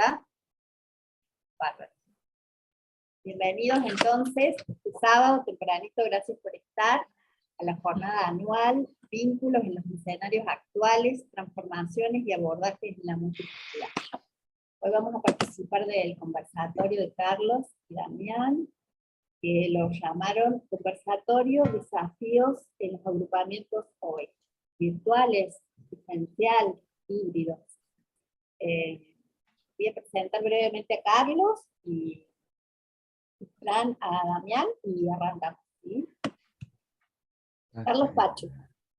¿Está? Bárbaro. Bienvenidos entonces, este sábado tempranito, gracias por estar a la jornada anual, vínculos en los escenarios actuales, transformaciones y abordajes en la multiplicidad. Hoy vamos a participar del conversatorio de Carlos y Damián, que lo llamaron Conversatorio Desafíos en los agrupamientos hoy, virtuales, presencial, híbridos. Voy a presentar brevemente a Carlos y Fran a Damián y arrancamos. ¿Sí? Carlos Pacho,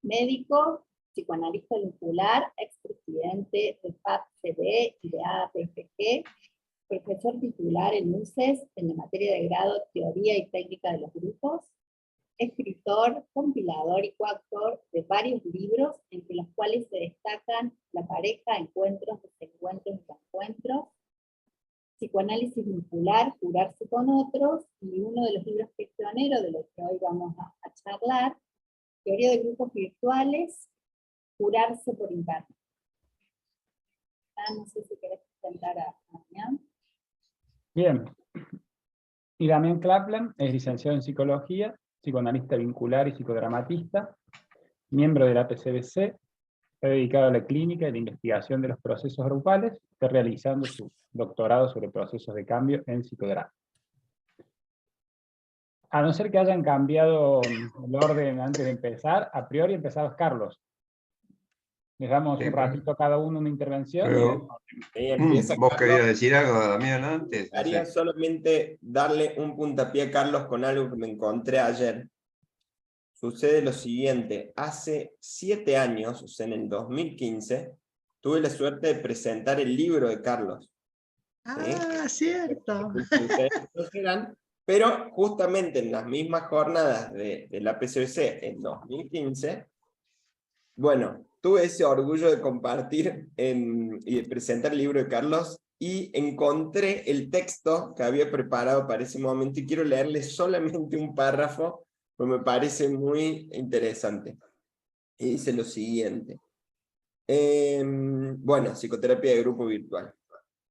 médico, psicoanalista vincular, expresidente de FAP-CD y de APFG, profesor titular en UCES en la materia de grado Teoría y Técnica de los Grupos, escritor, compilador y coautor de varios libros, entre los cuales se destacan La pareja, encuentros, desencuentros y reencuentros, Psicoanálisis vincular, curarse con otros, y uno de los libros que es pionero, de los que hoy vamos a charlar, Teoría de grupos virtuales, curarse por internet. No sé si querés presentar a Damián. Bien. Y Damián Klaplan es licenciado en Psicología, psicoanalista vincular y psicodramatista, miembro de la PCBC, está dedicado a la clínica y la investigación de los procesos grupales, está realizando su doctorado sobre procesos de cambio en psicodrama. A no ser que hayan cambiado el orden antes de empezar, a priori empezamos Carlos. Les damos un ratito a cada uno una intervención. Pero, ¿vos querías decir algo, Damián, antes? Quería solamente darle un puntapié a Carlos con algo que me encontré ayer. Sucede lo siguiente, hace 7 años, o sea, en el 2015, tuve la suerte de presentar el libro de Carlos. Ah, ¿sí? Cierto. Pero justamente en las mismas jornadas de la PCBC en 2015, bueno, tuve ese orgullo de compartir y de presentar el libro de Carlos, y encontré el texto que había preparado para ese momento, y quiero leerle solamente un párrafo, porque me parece muy interesante. Y dice lo siguiente. Bueno, psicoterapia de grupo virtual.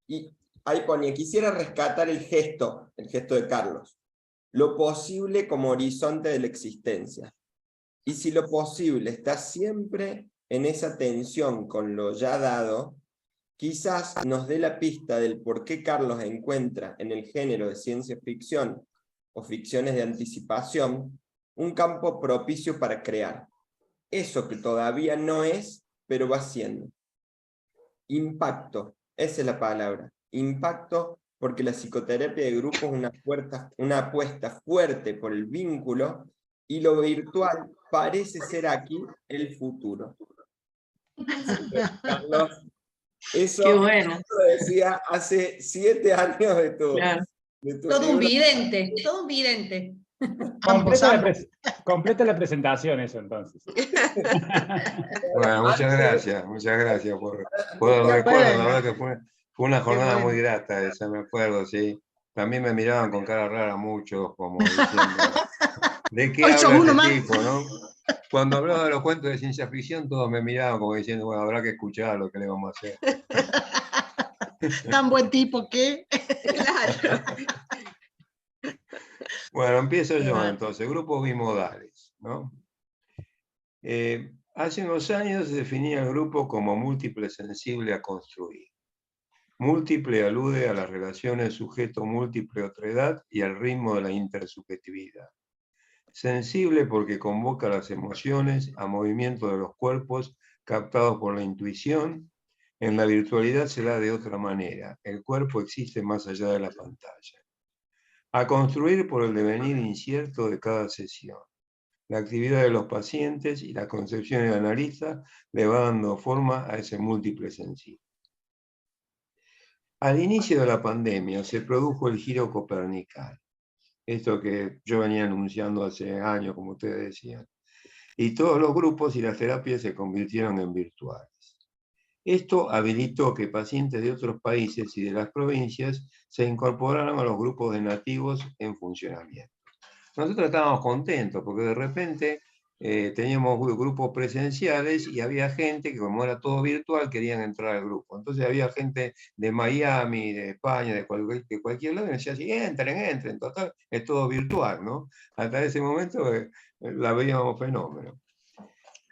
Y ahí ponía, quisiera rescatar el gesto de Carlos. Lo posible como horizonte de la existencia. Y si lo posible está siempre en esa tensión con lo ya dado, quizás nos dé la pista del por qué Carlos encuentra en el género de ciencia ficción o ficciones de anticipación un campo propicio para crear. Eso que todavía no es, pero va siendo. Impacto, esa es la palabra. Impacto, porque la psicoterapia de grupo es una apuesta fuerte por el vínculo, y lo virtual parece ser aquí el futuro. Carlos, eso Qué bueno. lo decía hace 7 años de tu, Claro. de tu Todo un libro. vidente, todo un vidente. Completa la presentación eso, entonces. Bueno, muchas gracias por el recuerdo. La verdad que fue una jornada muy grata esa, me acuerdo, sí. También me miraban con cara rara muchos, como diciendo, ¿de qué habla este tipo, no? Cuando hablaba de los cuentos de ciencia ficción, todos me miraban como diciendo, bueno, habrá que escuchar lo que le vamos a hacer. Tan buen tipo que... Claro. Bueno, empiezo yo entonces, grupos bimodales, ¿no? Hace unos años se definía el grupo como múltiple sensible a construir. Múltiple alude a las relaciones sujeto-múltiple-otredad y al ritmo de la intersubjetividad. Sensible porque convoca las emociones a movimiento de los cuerpos captados por la intuición. En la virtualidad se da de otra manera. El cuerpo existe más allá de la pantalla. A construir por el devenir incierto de cada sesión. La actividad de los pacientes y la concepción del analista le va dando forma a ese múltiple sensible. Al inicio de la pandemia se produjo el giro copernical. Esto que yo venía anunciando hace años, como ustedes decían. Y todos los grupos y las terapias se convirtieron en virtuales. Esto habilitó que pacientes de otros países y de las provincias se incorporaran a los grupos de nativos en funcionamiento. Nosotros estábamos contentos porque de repente teníamos grupos presenciales y había gente que, como era todo virtual, querían entrar al grupo. Entonces había gente de Miami, de España, de cualquier lado, y decía así, entren, total, es todo virtual, ¿no? Hasta ese momento la veíamos fenómeno.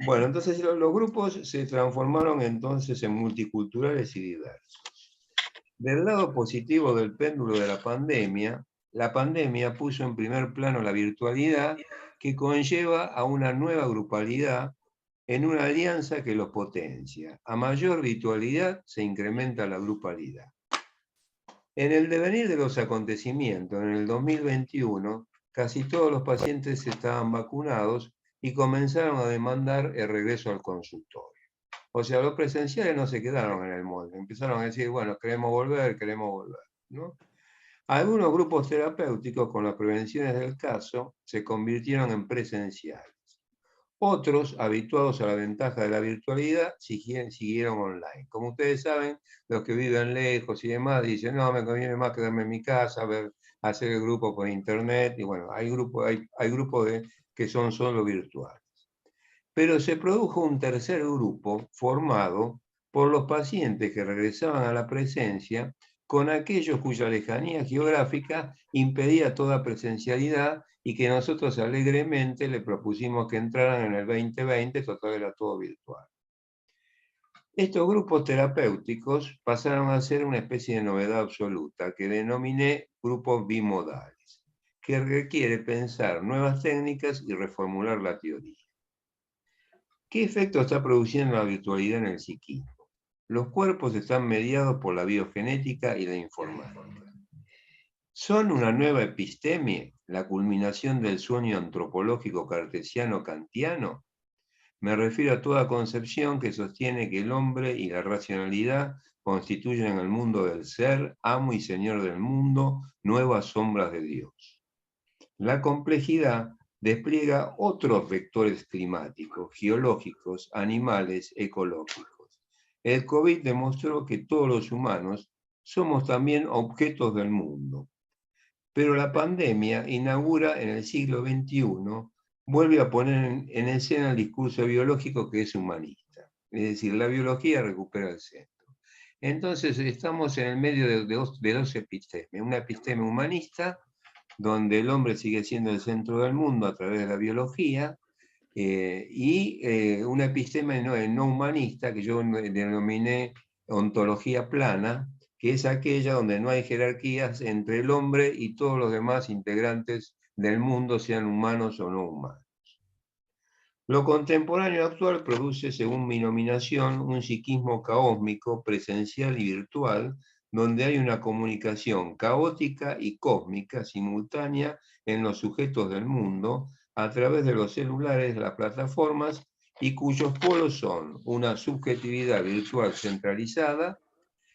Bueno, entonces los grupos se transformaron entonces en multiculturales y diversos. Del lado positivo del péndulo de la pandemia puso en primer plano la virtualidad, que conlleva a una nueva grupalidad en una alianza que los potencia. A mayor virtualidad se incrementa la grupalidad. En el devenir de los acontecimientos, en el 2021, casi todos los pacientes estaban vacunados y comenzaron a demandar el regreso al consultorio. O sea, los presenciales no se quedaron en el molde, empezaron a decir, bueno, queremos volver, ¿no? Algunos grupos terapéuticos con las prevenciones del caso se convirtieron en presenciales. Otros, habituados a la ventaja de la virtualidad, siguieron online. Como ustedes saben, los que viven lejos y demás dicen, no, me conviene más quedarme en mi casa, hacer el grupo por internet, y bueno, hay grupos que son solo virtuales. Pero se produjo un tercer grupo formado por los pacientes que regresaban a la presencia con aquellos cuya lejanía geográfica impedía toda presencialidad y que nosotros alegremente le propusimos que entraran en el 2020, total era todo virtual. Estos grupos terapéuticos pasaron a ser una especie de novedad absoluta que denominé grupos bimodales, que requiere pensar nuevas técnicas y reformular la teoría. ¿Qué efecto está produciendo la virtualidad en el psiquismo? Los cuerpos están mediados por la biogenética y la informática. ¿Son una nueva epistemia, la culminación del sueño antropológico cartesiano-kantiano? Me refiero a toda concepción que sostiene que el hombre y la racionalidad constituyen el mundo del ser, amo y señor del mundo, nuevas sombras de Dios. La complejidad despliega otros vectores climáticos, geológicos, animales, ecológicos. El COVID demostró que todos los humanos somos también objetos del mundo. Pero la pandemia inaugura en el siglo XXI, vuelve a poner en escena el discurso biológico que es humanista. Es decir, la biología recupera el centro. Entonces estamos en el medio de dos epistemias. Una epistemia humanista, donde el hombre sigue siendo el centro del mundo a través de la biología, y una epistemia no humanista, que yo denominé ontología plana, que es aquella donde no hay jerarquías entre el hombre y todos los demás integrantes del mundo, sean humanos o no humanos. Lo contemporáneo actual produce, según mi nominación, un psiquismo caósmico, presencial y virtual, donde hay una comunicación caótica y cósmica simultánea en los sujetos del mundo a través de los celulares, las plataformas, y cuyos polos son una subjetividad virtual centralizada,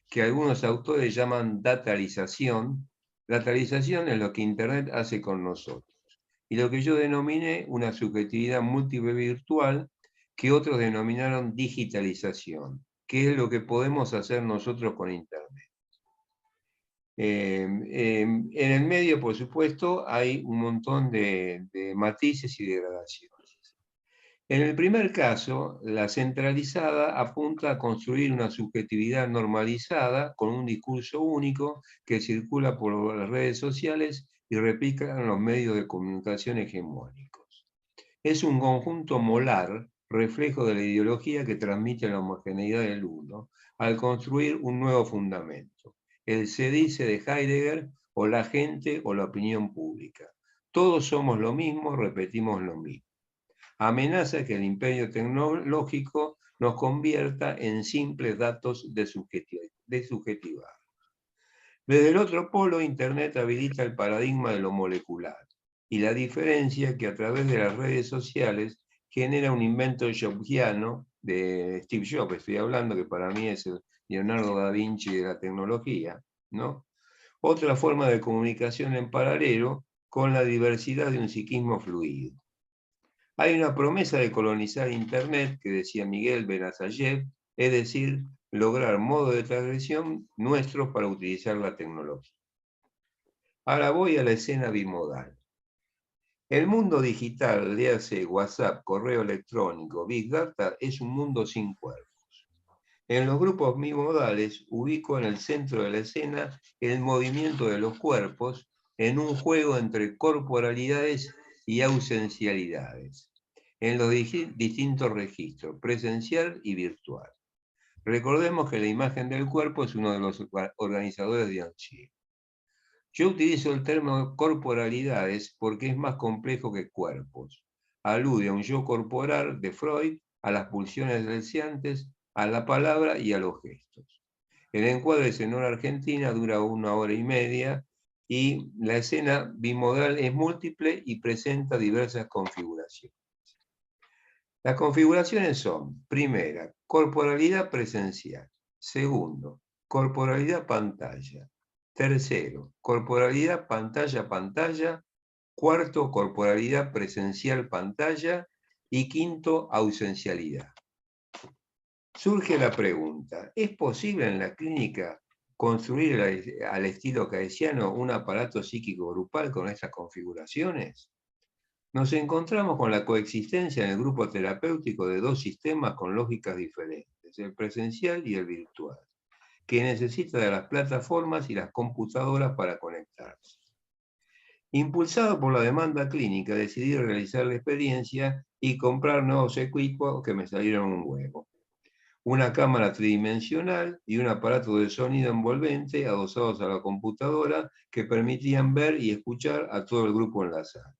que algunos autores llaman datalización. Datalización es lo que Internet hace con nosotros. Y lo que yo denominé una subjetividad múltiple virtual, que otros denominaron digitalización, que es lo que podemos hacer nosotros con Internet. En el medio, por supuesto, hay un montón de matices y degradaciones. En el primer caso, la centralizada apunta a construir una subjetividad normalizada con un discurso único que circula por las redes sociales y replica en los medios de comunicación hegemónicos. Es un conjunto molar, reflejo de la ideología que transmite la homogeneidad del uno, al construir un nuevo fundamento. El se dice de Heidegger, o la gente o la opinión pública. Todos somos lo mismo, repetimos lo mismo. Amenaza que el imperio tecnológico nos convierta en simples datos desubjetivados. Desde el otro polo, Internet habilita el paradigma de lo molecular y la diferencia que a través de las redes sociales genera un invento jobsiano de Steve Jobs, estoy hablando, que para mí es el Leonardo da Vinci de la tecnología, ¿no? Otra forma de comunicación en paralelo con la diversidad de un psiquismo fluido. Hay una promesa de colonizar Internet, que decía Miguel Benazayev, es decir, lograr modos de transgresión nuestros para utilizar la tecnología. Ahora voy a la escena bimodal. El mundo digital, léase WhatsApp, correo electrónico, Big Data, es un mundo sin cuerpos. En los grupos bimodales ubico en el centro de la escena el movimiento de los cuerpos en un juego entre corporalidades y ausencialidades, en los distintos registros, presencial y virtual. Recordemos que la imagen del cuerpo es uno de los organizadores de Anchi. Yo utilizo el término corporalidades porque es más complejo que cuerpos. Alude a un yo corporal de Freud, a las pulsiones deseantes, a la palabra y a los gestos. El encuadre Sonora Argentina dura 1 hora y media y la escena bimodal es múltiple y presenta diversas configuraciones. Las configuraciones son, primera, corporalidad presencial. Segundo, corporalidad pantalla. Tercero, corporalidad pantalla-pantalla. Cuarto, corporalidad presencial pantalla. Y quinto, ausencialidad. Surge la pregunta, ¿es posible en la clínica construir al estilo cartesiano un aparato psíquico grupal con estas configuraciones? Nos encontramos con la coexistencia en el grupo terapéutico de dos sistemas con lógicas diferentes, el presencial y el virtual, que necesita de las plataformas y las computadoras para conectarse. Impulsado por la demanda clínica, decidí realizar la experiencia y comprar nuevos equipos que me salieron un huevo. Una cámara tridimensional y un aparato de sonido envolvente adosados a la computadora que permitían ver y escuchar a todo el grupo en la sala.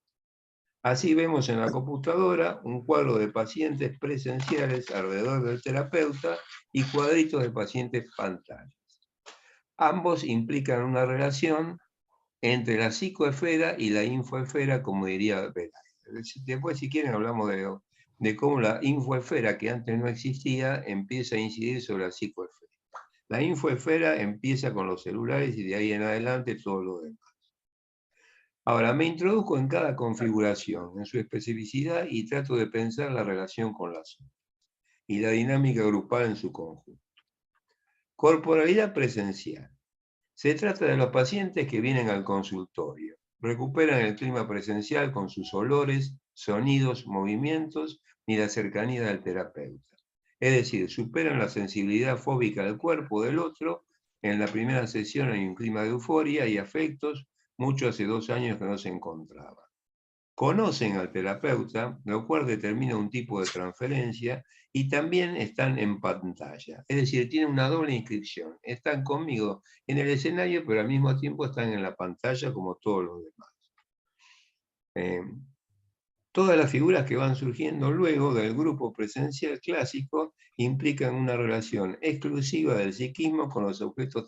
Así vemos en la computadora un cuadro de pacientes presenciales alrededor del terapeuta y cuadritos de pacientes pantallas. Ambos implican una relación entre la psicoesfera y la infoesfera, como diría Belay. Después, si quieren, hablamos de cómo la infoesfera, que antes no existía, empieza a incidir sobre la psicoesfera. La infoesfera empieza con los celulares y de ahí en adelante todo lo demás. Ahora, me introduzco en cada configuración, en su especificidad, y trato de pensar la relación con las otras, y la dinámica grupal en su conjunto. Corporalidad presencial. Se trata de los pacientes que vienen al consultorio, recuperan el clima presencial con sus olores, sonidos, movimientos y la cercanía del terapeuta. Es decir, superan la sensibilidad fóbica del cuerpo del otro. En la primera sesión hay un clima de euforia y afectos, mucho hace 2 años que no se encontraban. Conocen al terapeuta, lo cual determina un tipo de transferencia, y también están en pantalla. Es decir, tienen una doble inscripción. Están conmigo en el escenario, pero al mismo tiempo están en la pantalla como todos los demás. Todas las figuras que van surgiendo luego del grupo presencial clásico implican una relación exclusiva del psiquismo con los objetos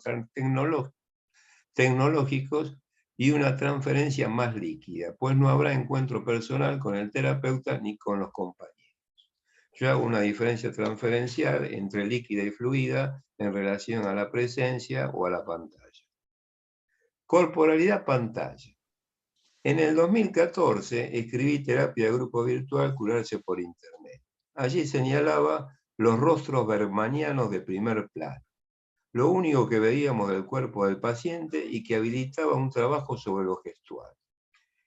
tecnológicos y una transferencia más líquida, pues no habrá encuentro personal con el terapeuta ni con los compañeros. Yo hago una diferencia transferencial entre líquida y fluida en relación a la presencia o a la pantalla. Corporalidad pantalla. En el 2014 escribí Terapia de Grupo Virtual, Curarse por Internet. Allí señalaba los rostros bermanianos de primer plano, lo único que veíamos del cuerpo del paciente y que habilitaba un trabajo sobre lo gestual.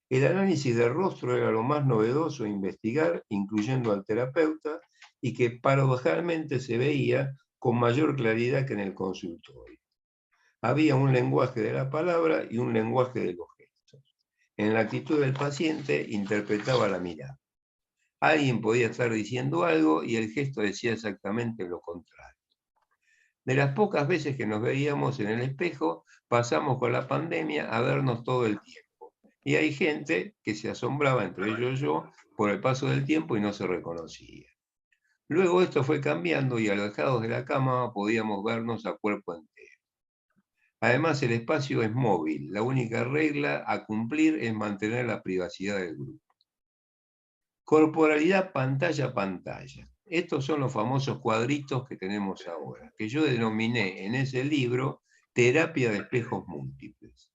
El análisis del rostro era lo más novedoso a investigar, incluyendo al terapeuta, y que paradojalmente se veía con mayor claridad que en el consultorio. Había un lenguaje de la palabra y un lenguaje de los gestos. En la actitud del paciente interpretaba la mirada. Alguien podía estar diciendo algo y el gesto decía exactamente lo contrario. De las pocas veces que nos veíamos en el espejo, pasamos con la pandemia a vernos todo el tiempo. Y hay gente que se asombraba, entre ellos yo, por el paso del tiempo y no se reconocía. Luego esto fue cambiando y alejados de la cama podíamos vernos a cuerpo entero. Además, el espacio es móvil. La única regla a cumplir es mantener la privacidad del grupo. Corporalidad pantalla-pantalla. Estos son los famosos cuadritos que tenemos ahora, que yo denominé en ese libro terapia de espejos múltiples.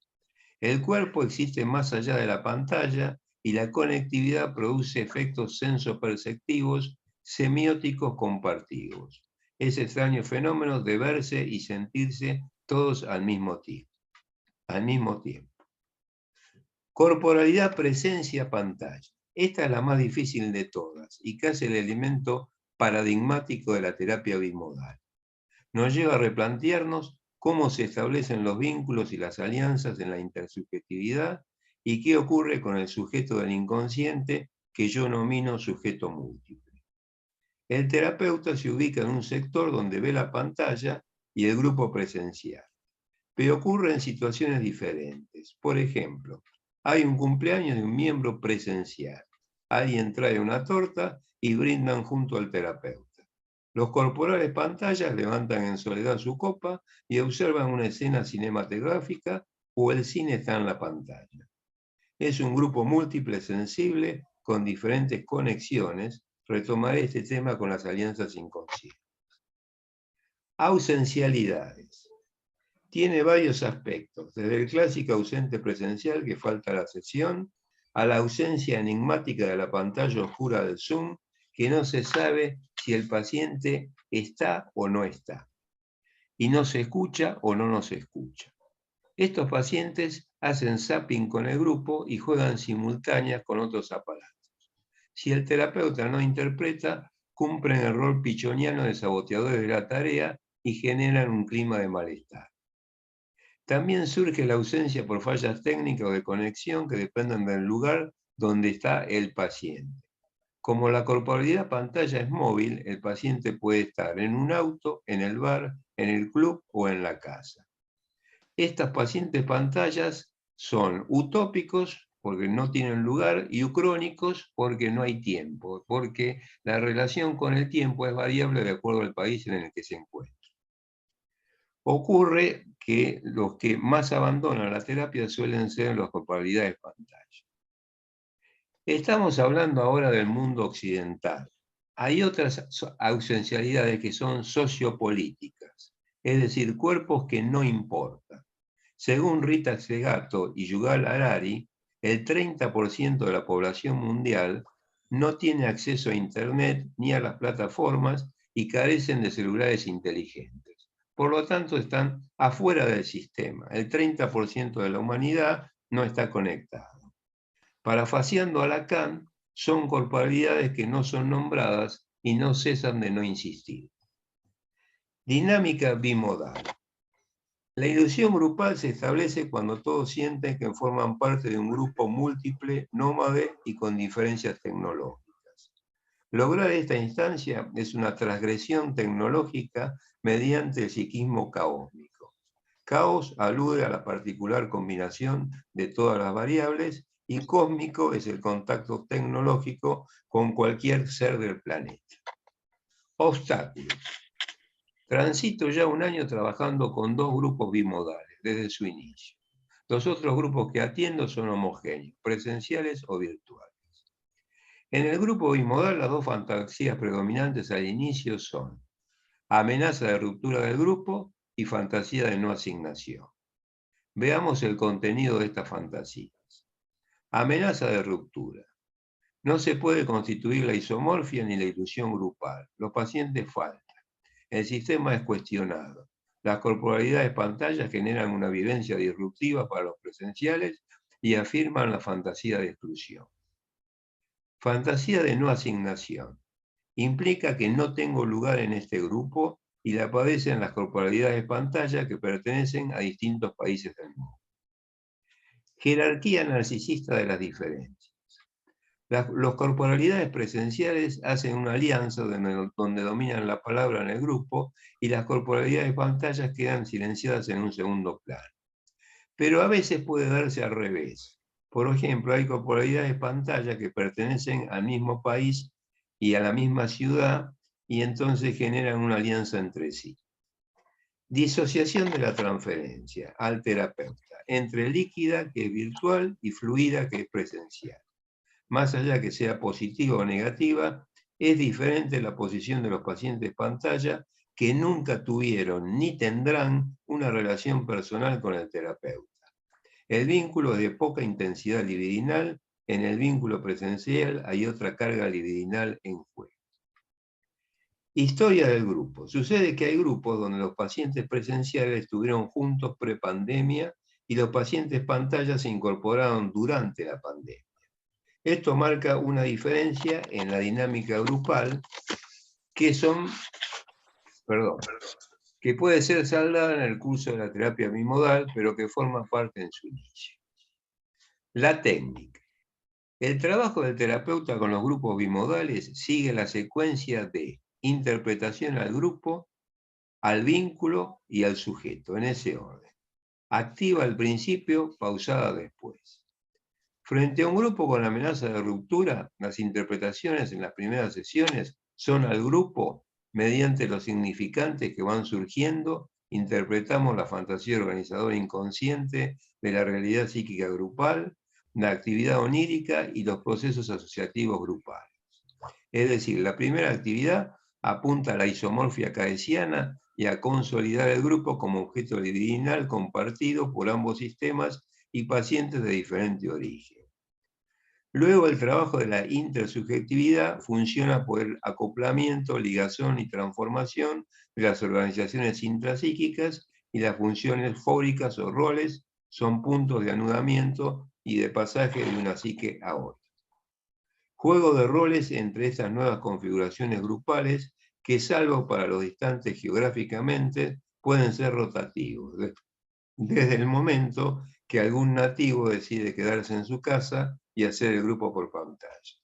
El cuerpo existe más allá de la pantalla y la conectividad produce efectos sensoperceptivos semióticos compartidos. Ese extraño fenómeno de verse y sentirse todos al mismo tiempo. Corporalidad, presencia, pantalla. Esta es la más difícil de todas y casi el elemento paradigmático de la terapia bimodal. Nos lleva a replantearnos cómo se establecen los vínculos y las alianzas en la intersubjetividad y qué ocurre con el sujeto del inconsciente que yo nomino sujeto múltiple. El terapeuta se ubica en un sector donde ve la pantalla y el grupo presencial, pero ocurre en situaciones diferentes. Por ejemplo, hay un cumpleaños de un miembro presencial. Alguien trae una torta y brindan junto al terapeuta. Los corporales pantallas levantan en soledad su copa y observan una escena cinematográfica o el cine está en la pantalla. Es un grupo múltiple sensible con diferentes conexiones. Retomaré este tema con las alianzas inconscientes. Ausencialidades. Tiene varios aspectos, desde el clásico ausente presencial que falta la sesión, a la ausencia enigmática de la pantalla oscura del Zoom, que no se sabe si el paciente está o no está, y no se escucha o no nos escucha. Estos pacientes hacen zapping con el grupo y juegan simultáneas con otros aparatos. Si el terapeuta no interpreta, cumplen el rol pichoniano de saboteadores de la tarea y generan un clima de malestar. También surge la ausencia por fallas técnicas o de conexión que dependen del lugar donde está el paciente. Como la corporalidad pantalla es móvil, el paciente puede estar en un auto, en el bar, en el club o en la casa. Estas pacientes pantallas son utópicos porque no tienen lugar y ucrónicos porque no hay tiempo, porque la relación con el tiempo es variable de acuerdo al país en el que se encuentra. Ocurre que los que más abandonan la terapia suelen ser las corporalidades pantalla. Estamos hablando ahora del mundo occidental. Hay otras ausencialidades que son sociopolíticas, es decir, cuerpos que no importan. Según Rita Segato y Yuval Harari, el 30% de la población mundial no tiene acceso a Internet ni a las plataformas y carecen de celulares inteligentes. Por lo tanto, están afuera del sistema. El 30% de la humanidad no está conectada. Parafaseando a Lacan, son corporalidades que no son nombradas y no cesan de no insistir. Dinámica bimodal. La ilusión grupal se establece cuando todos sienten que forman parte de un grupo múltiple, nómade y con diferencias tecnológicas. Lograr esta instancia es una transgresión tecnológica mediante el psiquismo caósmico. Caos alude a la particular combinación de todas las variables y cósmico es el contacto tecnológico con cualquier ser del planeta. Obstáculos. Transito ya un año trabajando con 2 grupos bimodales desde su inicio. Los otros grupos que atiendo son homogéneos, presenciales o virtuales. En el grupo bimodal las 2 fantasías predominantes al inicio son amenaza de ruptura del grupo y fantasía de no asignación. Veamos el contenido de estas fantasías. Amenaza de ruptura. No se puede constituir la isomorfia ni la ilusión grupal. Los pacientes faltan. El sistema es cuestionado. Las corporalidades pantallas generan una vivencia disruptiva para los presenciales y afirman la fantasía de exclusión. Fantasía de no asignación. Implica que no tengo lugar en este grupo y la padecen las corporalidades pantalla que pertenecen a distintos países del mundo. Jerarquía narcisista de las diferencias. Las corporalidades presenciales hacen una alianza donde dominan la palabra en el grupo y las corporalidades pantallas quedan silenciadas en un segundo plano. Pero a veces puede darse al revés. Por ejemplo, hay corporalidades pantalla que pertenecen al mismo país y a la misma ciudad y entonces generan una alianza entre sí. Disociación de la transferencia al terapeuta entre líquida, que es virtual, y fluida, que es presencial. Más allá que sea positiva o negativa, es diferente la posición de los pacientes pantalla que nunca tuvieron ni tendrán una relación personal con el terapeuta. El vínculo es de poca intensidad libidinal, en el vínculo presencial hay otra carga libidinal en juego. Historia del grupo. Sucede que hay grupos donde los pacientes presenciales estuvieron juntos prepandemia y los pacientes pantalla se incorporaron durante la pandemia. Esto marca una diferencia en la dinámica grupal que puede ser saldada en el curso de la terapia bimodal, pero que forma parte en su inicio. La técnica. El trabajo del terapeuta con los grupos bimodales sigue la secuencia de interpretación al grupo, al vínculo y al sujeto, en ese orden. Activa al principio, pausada después. Frente a un grupo con amenaza de ruptura, las interpretaciones en las primeras sesiones son al grupo, mediante los significantes que van surgiendo, interpretamos la fantasía organizadora inconsciente de la realidad psíquica grupal, la actividad onírica y los procesos asociativos grupales. Es decir, la primera actividad apunta a la isomorfia cartesiana y a consolidar el grupo como objeto libidinal compartido por ambos sistemas y pacientes de diferente origen. Luego el trabajo de la intersubjetividad funciona por el acoplamiento, ligación y transformación de las organizaciones intrapsíquicas, y las funciones fóricas o roles son puntos de anudamiento y de pasaje de una psique a otra. Juego de roles entre estas nuevas configuraciones grupales que, salvo para los distantes geográficamente, pueden ser rotativos, desde el momento que algún nativo decide quedarse en su casa y hacer el grupo por pantalla.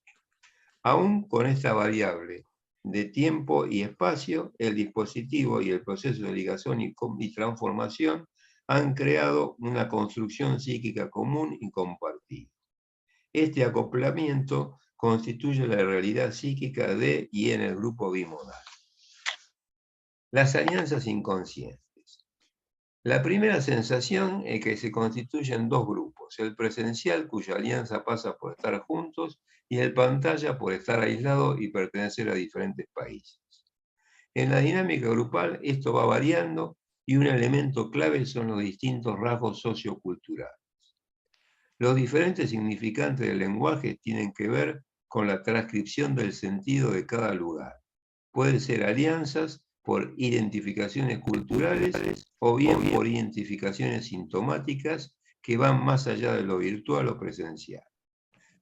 Aún con esta variable de tiempo y espacio, el dispositivo y el proceso de ligación y transformación han creado una construcción psíquica común y compartida. Este acoplamiento constituye la realidad psíquica de y en el grupo bimodal. Las alianzas inconscientes. La primera sensación es que se constituyen dos grupos, el presencial, cuya alianza pasa por estar juntos, y el pantalla, por estar aislado y pertenecer a diferentes países. En la dinámica grupal esto va variando, y un elemento clave son los distintos rasgos socioculturales. Los diferentes significantes del lenguaje tienen que ver con la transcripción del sentido de cada lugar. Pueden ser alianzas por identificaciones culturales o bien por identificaciones sintomáticas que van más allá de lo virtual o presencial.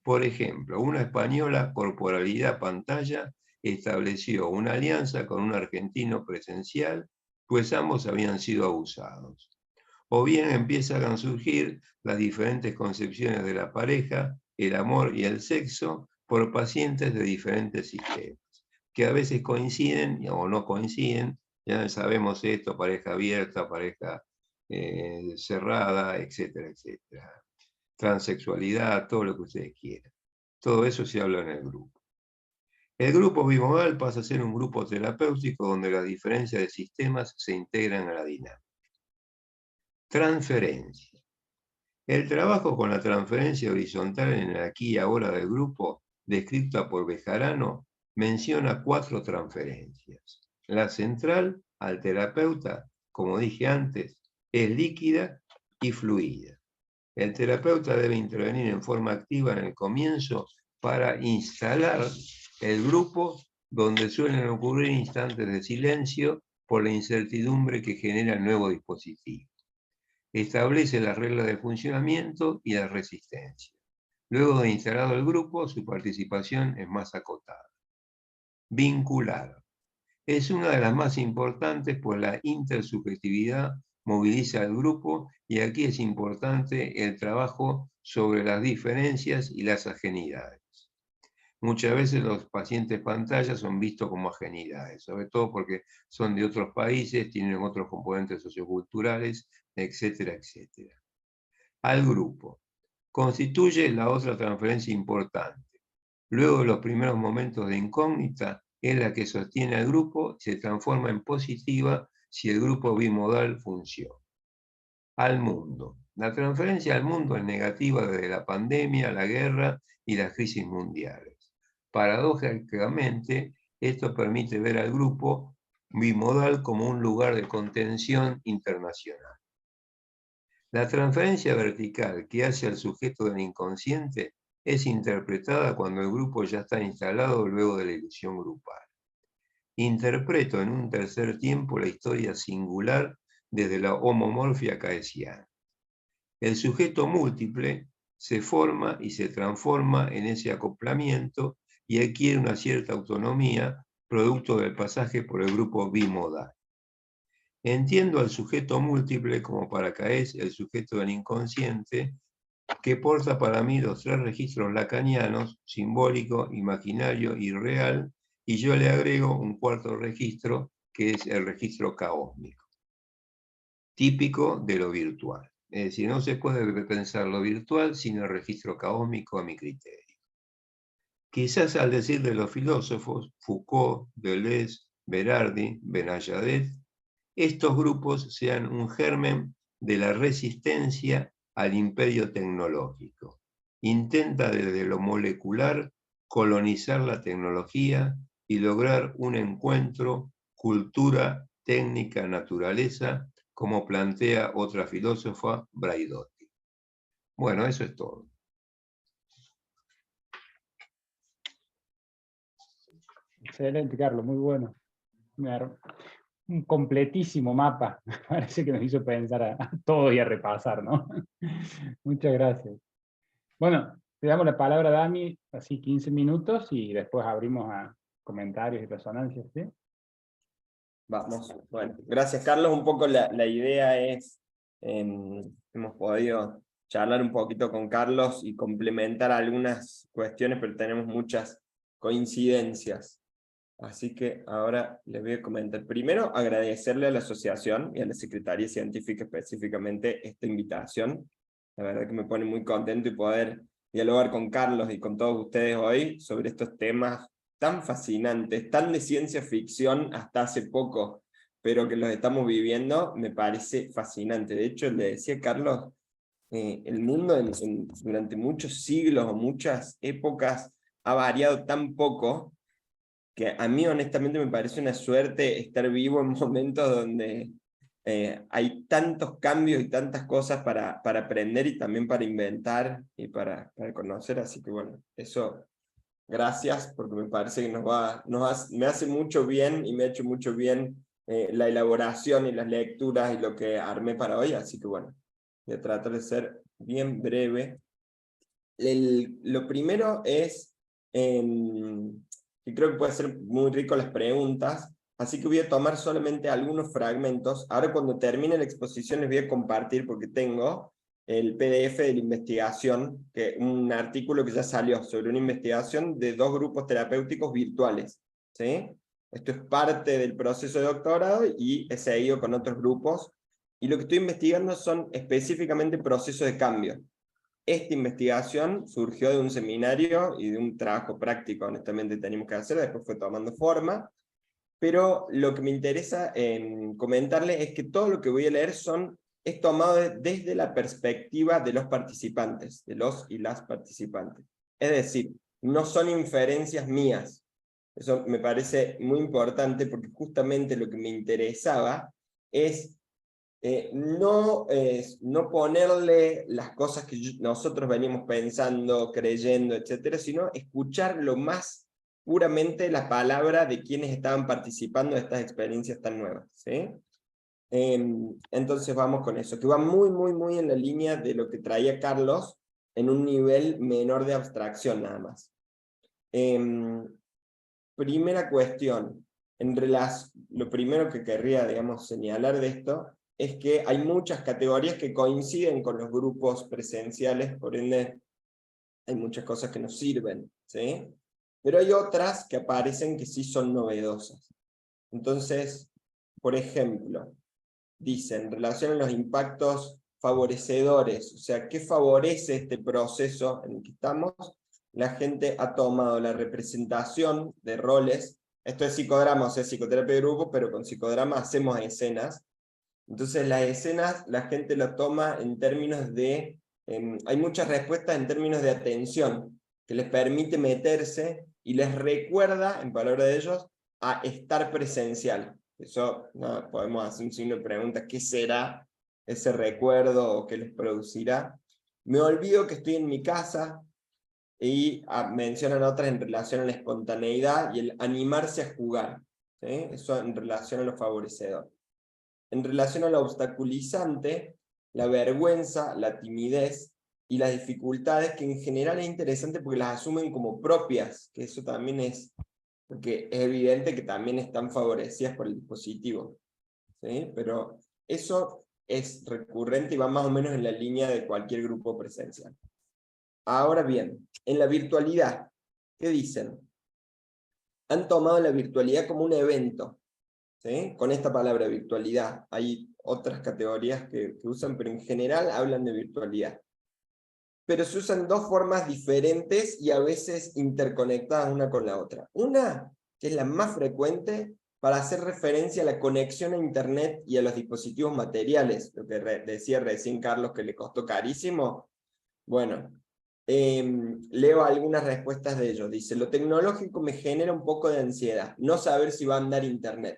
Por ejemplo, una española, corporalidad pantalla, estableció una alianza con un argentino presencial, pues ambos habían sido abusados. O bien empiezan a surgir las diferentes concepciones de la pareja, el amor y el sexo por pacientes de diferentes sistemas, que a veces coinciden o no coinciden. Ya sabemos esto: pareja abierta, pareja cerrada, etcétera, etcétera. Transexualidad, todo lo que ustedes quieran. Todo eso se habla en el grupo. El grupo bimodal pasa a ser un grupo terapéutico donde las diferencias de sistemas se integran a la dinámica. Transferencia. El trabajo con la transferencia horizontal en el aquí y ahora del grupo, descrita por Bejarano, menciona 4 transferencias. La central al terapeuta, como dije antes, es líquida y fluida. El terapeuta debe intervenir en forma activa en el comienzo para instalar el grupo, donde suelen ocurrir instantes de silencio por la incertidumbre que genera el nuevo dispositivo. Establece las reglas de funcionamiento y la resistencia. Luego de instalado el grupo, su participación es más acotada. Vincular. Es una de las más importantes, pues la intersubjetividad moviliza al grupo, y aquí es importante el trabajo sobre las diferencias y las ajenidades. Muchas veces los pacientes pantalla son vistos como ajenidades, sobre todo porque son de otros países, tienen otros componentes socioculturales, etcétera, etcétera. Al grupo. Constituye la otra transferencia importante. Luego de los primeros momentos de incógnita, es la que sostiene al grupo y se transforma en positiva si el grupo bimodal funciona. Al mundo. La transferencia al mundo es negativa desde la pandemia, la guerra y las crisis mundiales. Paradójicamente, esto permite ver al grupo bimodal como un lugar de contención internacional. La transferencia vertical que hace al sujeto del inconsciente es interpretada cuando el grupo ya está instalado luego de la ilusión grupal. Interpreto en un tercer tiempo la historia singular desde la homomorfia cartesiana. El sujeto múltiple se forma y se transforma en ese acoplamiento y adquiere una cierta autonomía producto del pasaje por el grupo bimodal. Entiendo al sujeto múltiple como Paracaez, el sujeto del inconsciente, que porta para mí los 3 registros lacanianos, simbólico, imaginario y real, y yo le agrego un 4º registro, que es el registro caósmico, típico de lo virtual. Es decir, no se puede pensar lo virtual sin el registro caósmico a mi criterio. Quizás al decir de los filósofos, Foucault, Deleuze, Berardi, Benayadet, estos grupos sean un germen de la resistencia al imperio tecnológico. Intenta desde lo molecular colonizar la tecnología y lograr un encuentro cultura, técnica, naturaleza, como plantea otra filósofa, Braidotti. Bueno, eso es todo. Excelente, Carlos, muy bueno. Un completísimo mapa. Parece que nos hizo pensar a todo y a repasar, ¿no? Muchas gracias. Bueno, te damos la palabra, Dami, así 15 minutos y después abrimos a comentarios y resonancias, ¿sí? Vamos, bueno, gracias Carlos. Un poco la idea es, hemos podido charlar un poquito con Carlos y complementar algunas cuestiones, pero tenemos muchas coincidencias. Así que ahora les voy a comentar. Primero, agradecerle a la asociación y a la Secretaría Científica específicamente esta invitación. La verdad que me pone muy contento y poder dialogar con Carlos y con todos ustedes hoy sobre estos temas tan fascinantes, tan de ciencia ficción hasta hace poco, pero que los estamos viviendo, me parece fascinante. De hecho, le decía a Carlos, el mundo durante muchos siglos o muchas épocas ha variado tan poco, que a mí honestamente me parece una suerte estar vivo en momentos donde hay tantos cambios y tantas cosas para aprender y también para inventar y para conocer, así que bueno, eso, gracias, porque me parece que me hace mucho bien y me ha hecho mucho bien la elaboración y las lecturas y lo que armé para hoy, así que bueno, voy a tratar de ser bien breve. Lo primero es, y creo que puede ser muy rico las preguntas, así que voy a tomar solamente algunos fragmentos. Ahora cuando termine la exposición les voy a compartir, porque tengo el PDF de la investigación, un artículo que ya salió sobre una investigación de 2 grupos terapéuticos virtuales, ¿sí? Esto es parte del proceso de doctorado y he seguido con otros grupos, y lo que estoy investigando son específicamente procesos de cambio. Esta investigación surgió de un seminario y de un trabajo práctico, honestamente teníamos que hacer, después fue tomando forma, pero lo que me interesa comentarles es que todo lo que voy a leer es tomado desde la perspectiva de los participantes, de los y las participantes. Es decir, no son inferencias mías. Eso me parece muy importante porque justamente lo que me interesaba es no ponerle las cosas que nosotros venimos pensando, creyendo, etcétera, sino escuchar lo más puramente la palabra de quienes estaban participando de estas experiencias tan nuevas, ¿sí? Entonces vamos con eso, que va muy, muy, muy en la línea de lo que traía Carlos, en un nivel menor de abstracción nada más. Primera cuestión, lo primero que querría, digamos, señalar de esto, es que hay muchas categorías que coinciden con los grupos presenciales, por ende hay muchas cosas que nos sirven, ¿sí? Pero hay otras que aparecen que sí son novedosas. Entonces, por ejemplo, dicen, en relación a los impactos favorecedores, o sea, ¿qué favorece este proceso en el que estamos? La gente ha tomado la representación de roles, esto es psicodrama, o sea, psicoterapia de grupo, pero con psicodrama hacemos escenas. Entonces las escenas la gente lo toma en términos de, hay muchas respuestas en términos de atención, que les permite meterse y les recuerda, en palabras de ellos, a estar presencial. Eso no, podemos hacer un signo de pregunta, ¿qué será ese recuerdo o qué les producirá? Me olvido que estoy en mi casa, y mencionan otras en relación a la espontaneidad y el animarse a jugar, ¿sí? Eso en relación a lo favorecedor. En relación a lo obstaculizante, la vergüenza, la timidez y las dificultades, que en general es interesante porque las asumen como propias, que eso también es, porque es evidente que también están favorecidas por el dispositivo, ¿sí? Pero eso es recurrente y va más o menos en la línea de cualquier grupo presencial. Ahora bien, en la virtualidad, ¿qué dicen? Han tomado la virtualidad como un evento, ¿sí? Con esta palabra virtualidad. Hay otras categorías que usan, pero en general hablan de virtualidad. Pero se usan dos formas diferentes y a veces interconectadas una con la otra. Una, que es la más frecuente, para hacer referencia a la conexión a Internet y a los dispositivos materiales, lo que decía recién Carlos que le costó carísimo. Bueno, leo algunas respuestas de ellos. Dice, lo tecnológico me genera un poco de ansiedad, no saber si va a andar Internet.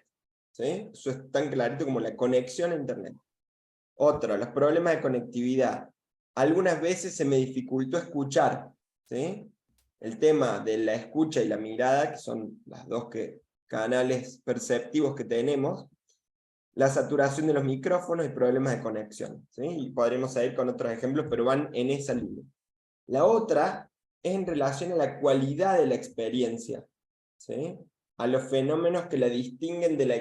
¿Sí? Eso es tan clarito como la conexión a Internet. Otro, los problemas de conectividad. Algunas veces se me dificultó escuchar, ¿sí? El tema de la escucha y la mirada, que son las dos canales perceptivos que tenemos, la saturación de los micrófonos y problemas de conexión, ¿sí? Y podremos seguir con otros ejemplos, pero van en esa línea. La otra es en relación a la cualidad de la experiencia, ¿sí? A los fenómenos que la distinguen de la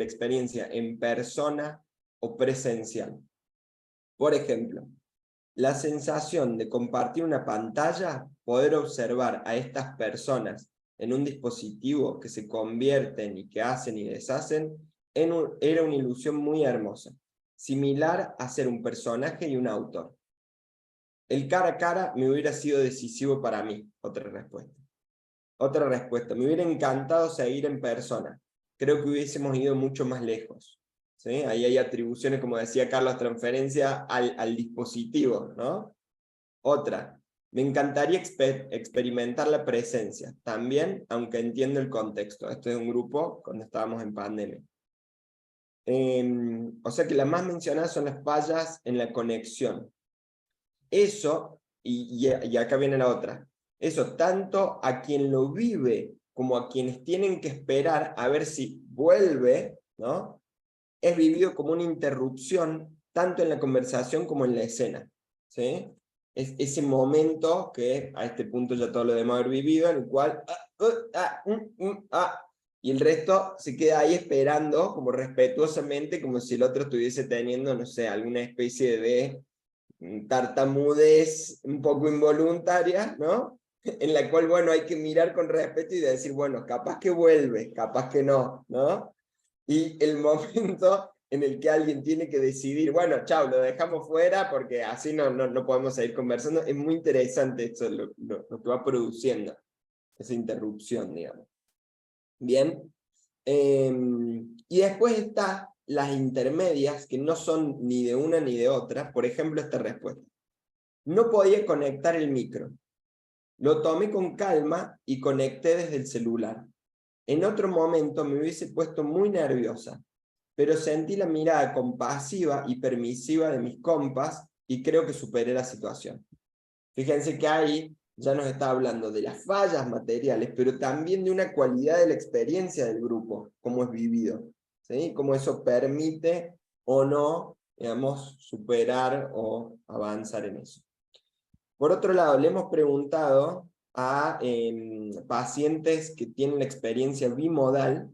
experiencia en persona o presencial. Por ejemplo, la sensación de compartir una pantalla, poder observar a estas personas en un dispositivo que se convierten y que hacen y deshacen, era una ilusión muy hermosa, similar a ser un personaje y un autor. El cara a cara me hubiera sido decisivo para mí, otra respuesta. Otra respuesta, me hubiera encantado seguir en persona, creo que hubiésemos ido mucho más lejos. ¿Sí? Ahí hay atribuciones, como decía Carlos, transferencia al dispositivo, ¿no? Otra, me encantaría experimentar la presencia, también, aunque entiendo el contexto. Esto es un grupo cuando estábamos en pandemia. O sea que las más mencionadas son las fallas en la conexión. Eso, y acá viene la otra, eso tanto a quien lo vive como a quienes tienen que esperar a ver si vuelve, ¿no? Es vivido como una interrupción, tanto en la conversación como en la escena, ¿sí? Es ese momento que a este punto ya todo lo debemos haber vivido, en el cual y el resto se queda ahí esperando, como respetuosamente, como si el otro estuviese teniendo, no sé, alguna especie de tartamudez un poco involuntaria, ¿no? En la cual, bueno, hay que mirar con respeto y decir, bueno, capaz que vuelve, capaz que no, ¿no? Y el momento en el que alguien tiene que decidir, bueno, chao, lo dejamos fuera porque así no podemos seguir conversando, es muy interesante esto, lo que va produciendo, esa interrupción, digamos. Bien, y después está las intermedias, que no son ni de una ni de otra. Por ejemplo, esta respuesta. No podía conectar el micro. Lo tomé con calma y conecté desde el celular. En otro momento me hubiese puesto muy nerviosa, pero sentí la mirada compasiva y permisiva de mis compas y creo que superé la situación. Fíjense que ahí ya nos está hablando de las fallas materiales, pero también de una cualidad de la experiencia del grupo, cómo es vivido, ¿sí? Cómo eso permite o no, digamos, superar o avanzar en eso. Por otro lado, le hemos preguntado a pacientes que tienen la experiencia bimodal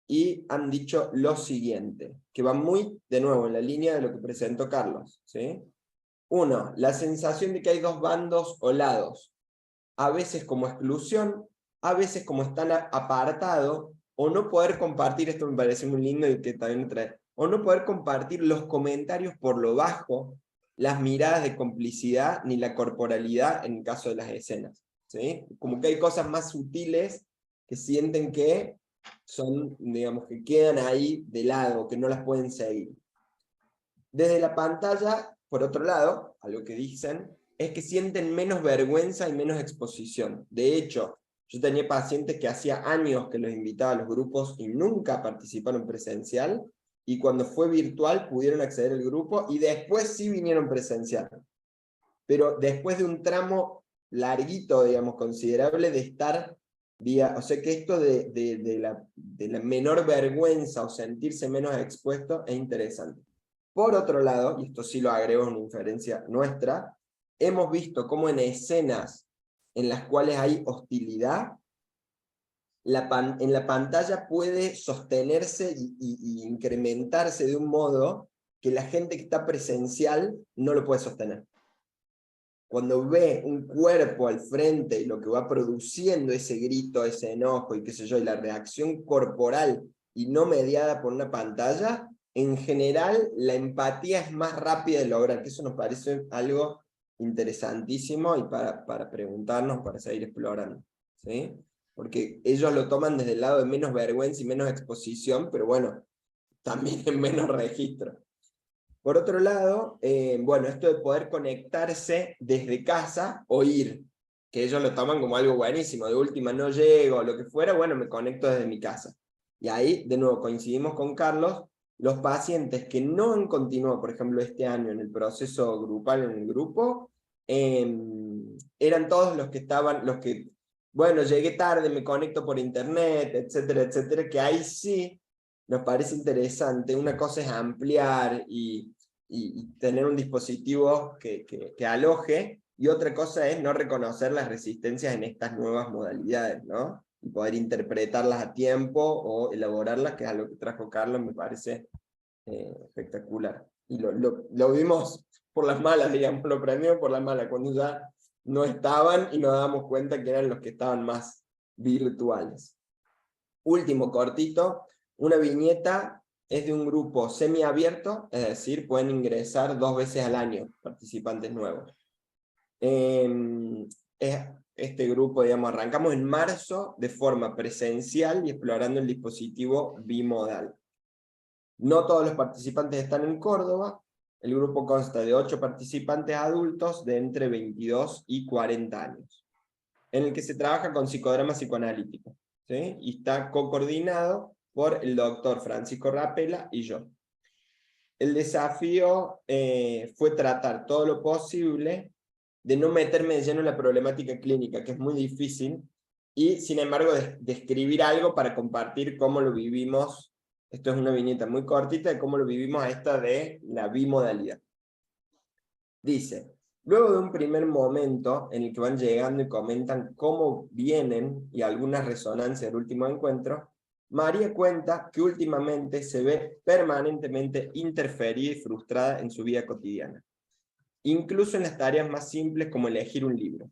y han dicho lo siguiente, que va muy, de nuevo, en la línea de lo que presentó Carlos, ¿sí? Uno, la sensación de que hay dos bandos o lados, a veces como exclusión, a veces como están apartados, o no poder compartir, esto me parece muy lindo y que también trae, o no poder compartir los comentarios por lo bajo, las miradas de complicidad, ni la corporalidad en el caso de las escenas, ¿sí? Como que hay cosas más sutiles que sienten que son, digamos, que quedan ahí de lado, que no las pueden seguir. Desde la pantalla, por otro lado, algo que dicen, es que sienten menos vergüenza y menos exposición. De hecho, yo tenía pacientes que hacía años que los invitaba a los grupos y nunca participaron presencial, y cuando fue virtual pudieron acceder al grupo y después sí vinieron presencial. Pero después de un tramo larguito, digamos, considerable de estar vía, o sea que esto de la menor vergüenza o sentirse menos expuesto es interesante. Por otro lado, y esto sí lo agrego en una inferencia nuestra, hemos visto cómo en escenas en las cuales hay hostilidad, en la pantalla puede sostenerse y incrementarse de un modo que la gente que está presencial no lo puede sostener. Cuando ve un cuerpo al frente y lo que va produciendo ese grito, ese enojo y qué sé yo, y la reacción corporal y no mediada por una pantalla, en general la empatía es más rápida de lograr, que eso nos parece algo interesantísimo y para preguntarnos, para seguir explorando, ¿sí? Porque ellos lo toman desde el lado de menos vergüenza y menos exposición, pero bueno, también en menos registro. Por otro lado, bueno, esto de poder conectarse desde casa o ir, que ellos lo toman como algo buenísimo, de última no llego, lo que fuera, bueno, me conecto desde mi casa. Y ahí, de nuevo, coincidimos con Carlos, los pacientes que no han continuado, por ejemplo, este año en el proceso grupal en el grupo, eran todos los que estaban, bueno, llegué tarde, me conecto por internet, etcétera, etcétera, que ahí sí nos parece interesante. Una cosa es ampliar y tener un dispositivo que aloje, y otra cosa es no reconocer las resistencias en estas nuevas modalidades, ¿no? Y poder interpretarlas a tiempo o elaborarlas, que es algo que trajo Carlos, me parece espectacular. Y lo vimos por las malas, digamos, lo aprendimos por las malas, cuando ya no estaban y nos damos cuenta que eran los que estaban más virtuales. Último cortito, una viñeta es de un grupo semiabierto, es decir, pueden ingresar 2 veces al año participantes nuevos. Este grupo, digamos, arrancamos en marzo de forma presencial y explorando el dispositivo bimodal. No todos los participantes están en Córdoba. El grupo consta de 8 participantes adultos de entre 22 y 40 años, en el que se trabaja con psicodrama psicoanalítico, ¿sí? Y está co-coordinado por el doctor Francisco Rapela y yo. El desafío fue tratar todo lo posible de no meterme de lleno en la problemática clínica, que es muy difícil, y sin embargo describir algo para compartir cómo lo vivimos. Esto es una viñeta muy cortita de cómo lo vivimos a esta de la bimodalidad. Dice: luego de un primer momento en el que van llegando y comentan cómo vienen y algunas resonancias del último encuentro, María cuenta que últimamente se ve permanentemente interferida y frustrada en su vida cotidiana, incluso en las tareas más simples como elegir un libro.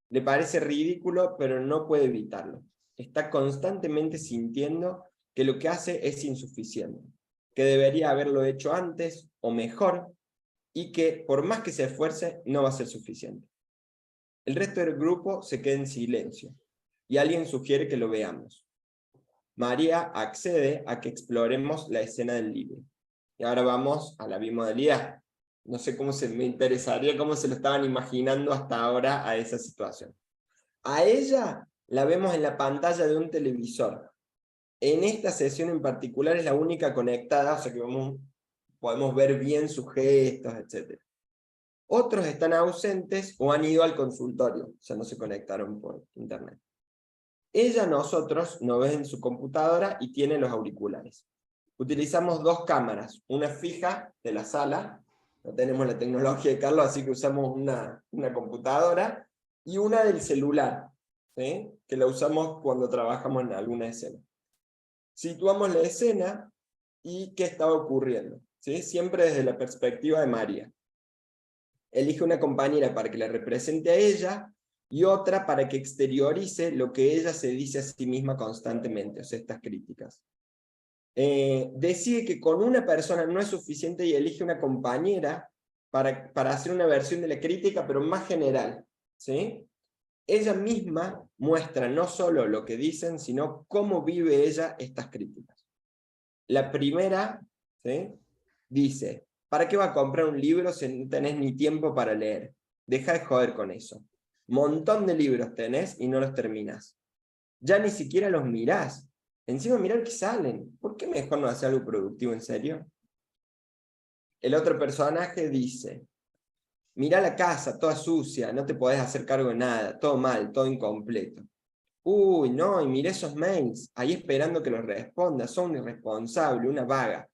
Le parece ridículo, pero no puede evitarlo. Está constantemente sintiendo que lo que hace es insuficiente, que debería haberlo hecho antes o mejor, y que por más que se esfuerce, no va a ser suficiente. El resto del grupo se queda en silencio, y alguien sugiere que lo veamos. María accede a que exploremos la escena del libro. Y ahora vamos a la bimodalidad. No sé me interesaría cómo se lo estaban imaginando hasta ahora a esa situación. A ella la vemos en la pantalla de un televisor. En esta sesión en particular es la única conectada, o sea que podemos ver bien sus gestos, etc. Otros están ausentes o han ido al consultorio, o sea, no se conectaron por internet. Ella, nosotros, nos ve en su computadora y tiene los auriculares. Utilizamos 2 cámaras, una fija de la sala, no tenemos la tecnología de Carlos, así que usamos una computadora, y una del celular, ¿sí? Que la usamos cuando trabajamos en alguna escena. Situamos la escena y qué estaba ocurriendo, ¿sí? Siempre desde la perspectiva de María. Elige una compañera para que la represente a ella, y otra para que exteriorice lo que ella se dice a sí misma constantemente, o sea, estas críticas. Decide que con una persona no es suficiente y elige una compañera para hacer una versión de la crítica, pero más general, ¿sí? Ella misma muestra no solo lo que dicen, sino cómo vive ella estas críticas. La primera, ¿sí? Dice: ¿para qué va a comprar un libro si no tenés ni tiempo para leer? Deja de joder con eso. Montón de libros tenés y no los terminás. Ya ni siquiera los mirás. Encima mirar que salen. ¿Por qué mejor no hacer algo productivo en serio? El otro personaje dice: mirá la casa, toda sucia, no te podés hacer cargo de nada, todo mal, todo incompleto. Uy, no, y miré esos mails, ahí esperando que los responda, son un irresponsable, una vaga.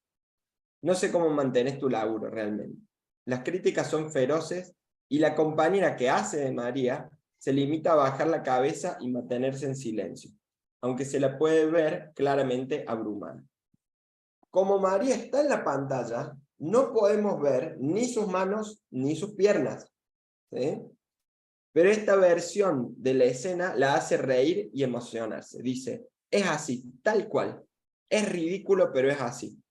No sé cómo mantenés tu laburo realmente. Las críticas son feroces y la compañera que hace de María se limita a bajar la cabeza y mantenerse en silencio, aunque se la puede ver claramente abrumada. Como María está en la pantalla, no podemos ver ni sus manos ni sus piernas, ¿sí? Pero esta versión de la escena la hace reír y emocionarse. Dice, es así, tal cual. Es ridículo, pero es así.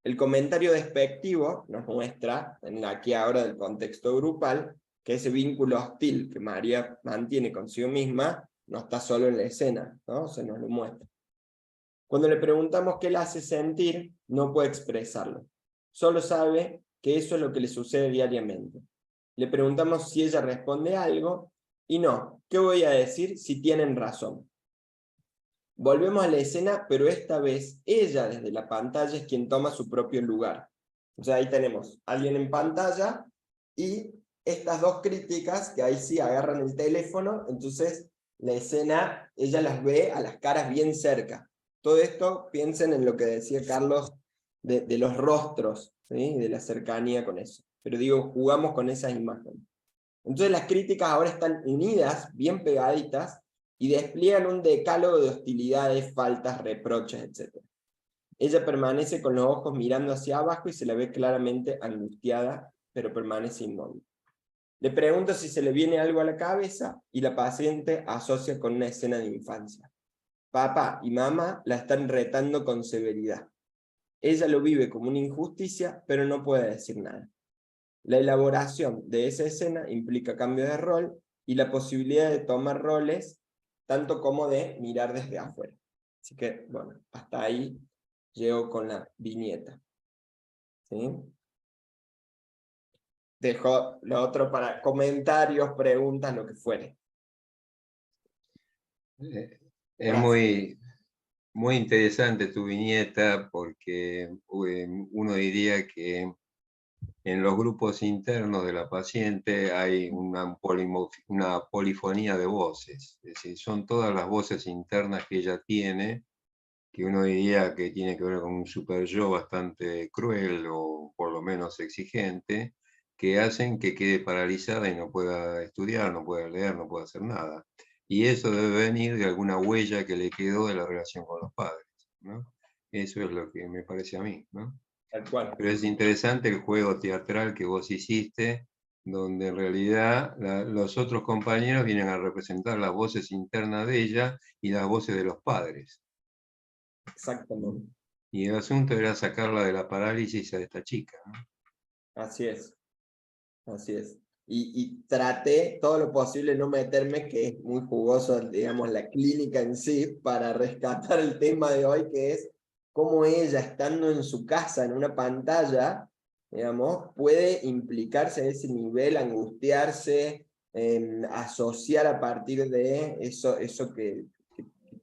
El comentario despectivo nos muestra, en aquí ahora del contexto grupal, que ese vínculo hostil que María mantiene consigo misma no está solo en la escena, ¿no? Se nos lo muestra. Cuando le preguntamos qué la hace sentir, no puede expresarlo. Solo sabe que eso es lo que le sucede diariamente. Le preguntamos si ella responde algo, y no, ¿qué voy a decir si tienen razón? Volvemos a la escena, pero esta vez ella desde la pantalla es quien toma su propio lugar. O sea, ahí tenemos a alguien en pantalla y estas dos críticas que ahí sí agarran el teléfono, entonces la escena, ella las ve a las caras bien cerca. Todo esto, piensen en lo que decía Carlos de los rostros, ¿sí? De la cercanía con eso. Pero digo, jugamos con esas imágenes. Entonces las críticas ahora están unidas, bien pegaditas, y despliegan un decálogo de hostilidades, faltas, reproches, etc. Ella permanece con los ojos mirando hacia abajo y se la ve claramente angustiada, pero permanece inmóvil. Le pregunto si se le viene algo a la cabeza y la paciente asocia con una escena de infancia. Papá y mamá la están retando con severidad. Ella lo vive como una injusticia, pero no puede decir nada. La elaboración de esa escena implica cambio de rol y la posibilidad de tomar roles, tanto como de mirar desde afuera. Así que, bueno, hasta ahí llego con la viñeta. ¿Sí? Dejo lo otro para comentarios, preguntas, lo que fuere. Es Gracias. muy interesante tu viñeta porque uno diría que en los grupos internos de la paciente hay una polifonía de voces, es decir, son todas las voces internas que ella tiene, que uno diría que tiene que ver con un super yo bastante cruel o por lo menos exigente, que hacen que quede paralizada y no pueda estudiar, no pueda leer, no pueda hacer nada. Y eso debe venir de alguna huella que le quedó de la relación con los padres, ¿no? Eso es lo que me parece a mí, ¿no? Tal cual. Pero es interesante el juego teatral que vos hiciste, donde en realidad los otros compañeros vienen a representar las voces internas de ella y las voces de los padres. Exactamente. Y el asunto era sacarla de la parálisis a esta chica, ¿no? Así es. Así es. Y traté todo lo posible no meterme, que es muy jugoso, digamos, la clínica en sí, para rescatar el tema de hoy, que es cómo ella, estando en su casa, en una pantalla, digamos, puede implicarse a ese nivel, angustiarse, asociar a partir de eso que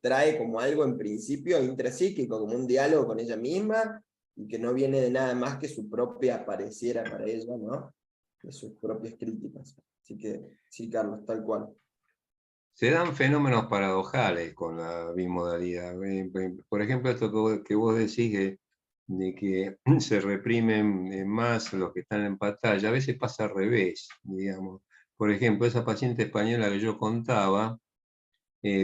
trae como algo en principio intrapsíquico, como un diálogo con ella misma, y que no viene de nada más que su propia pareciera para ella, ¿no? De sus propias críticas. Así que, sí, Carlos, tal cual. Se dan fenómenos paradojales con la bimodalidad. Por ejemplo, esto que vos decís de que se reprimen más los que están en pantalla, a veces pasa al revés, digamos. Por ejemplo, esa paciente española que yo contaba,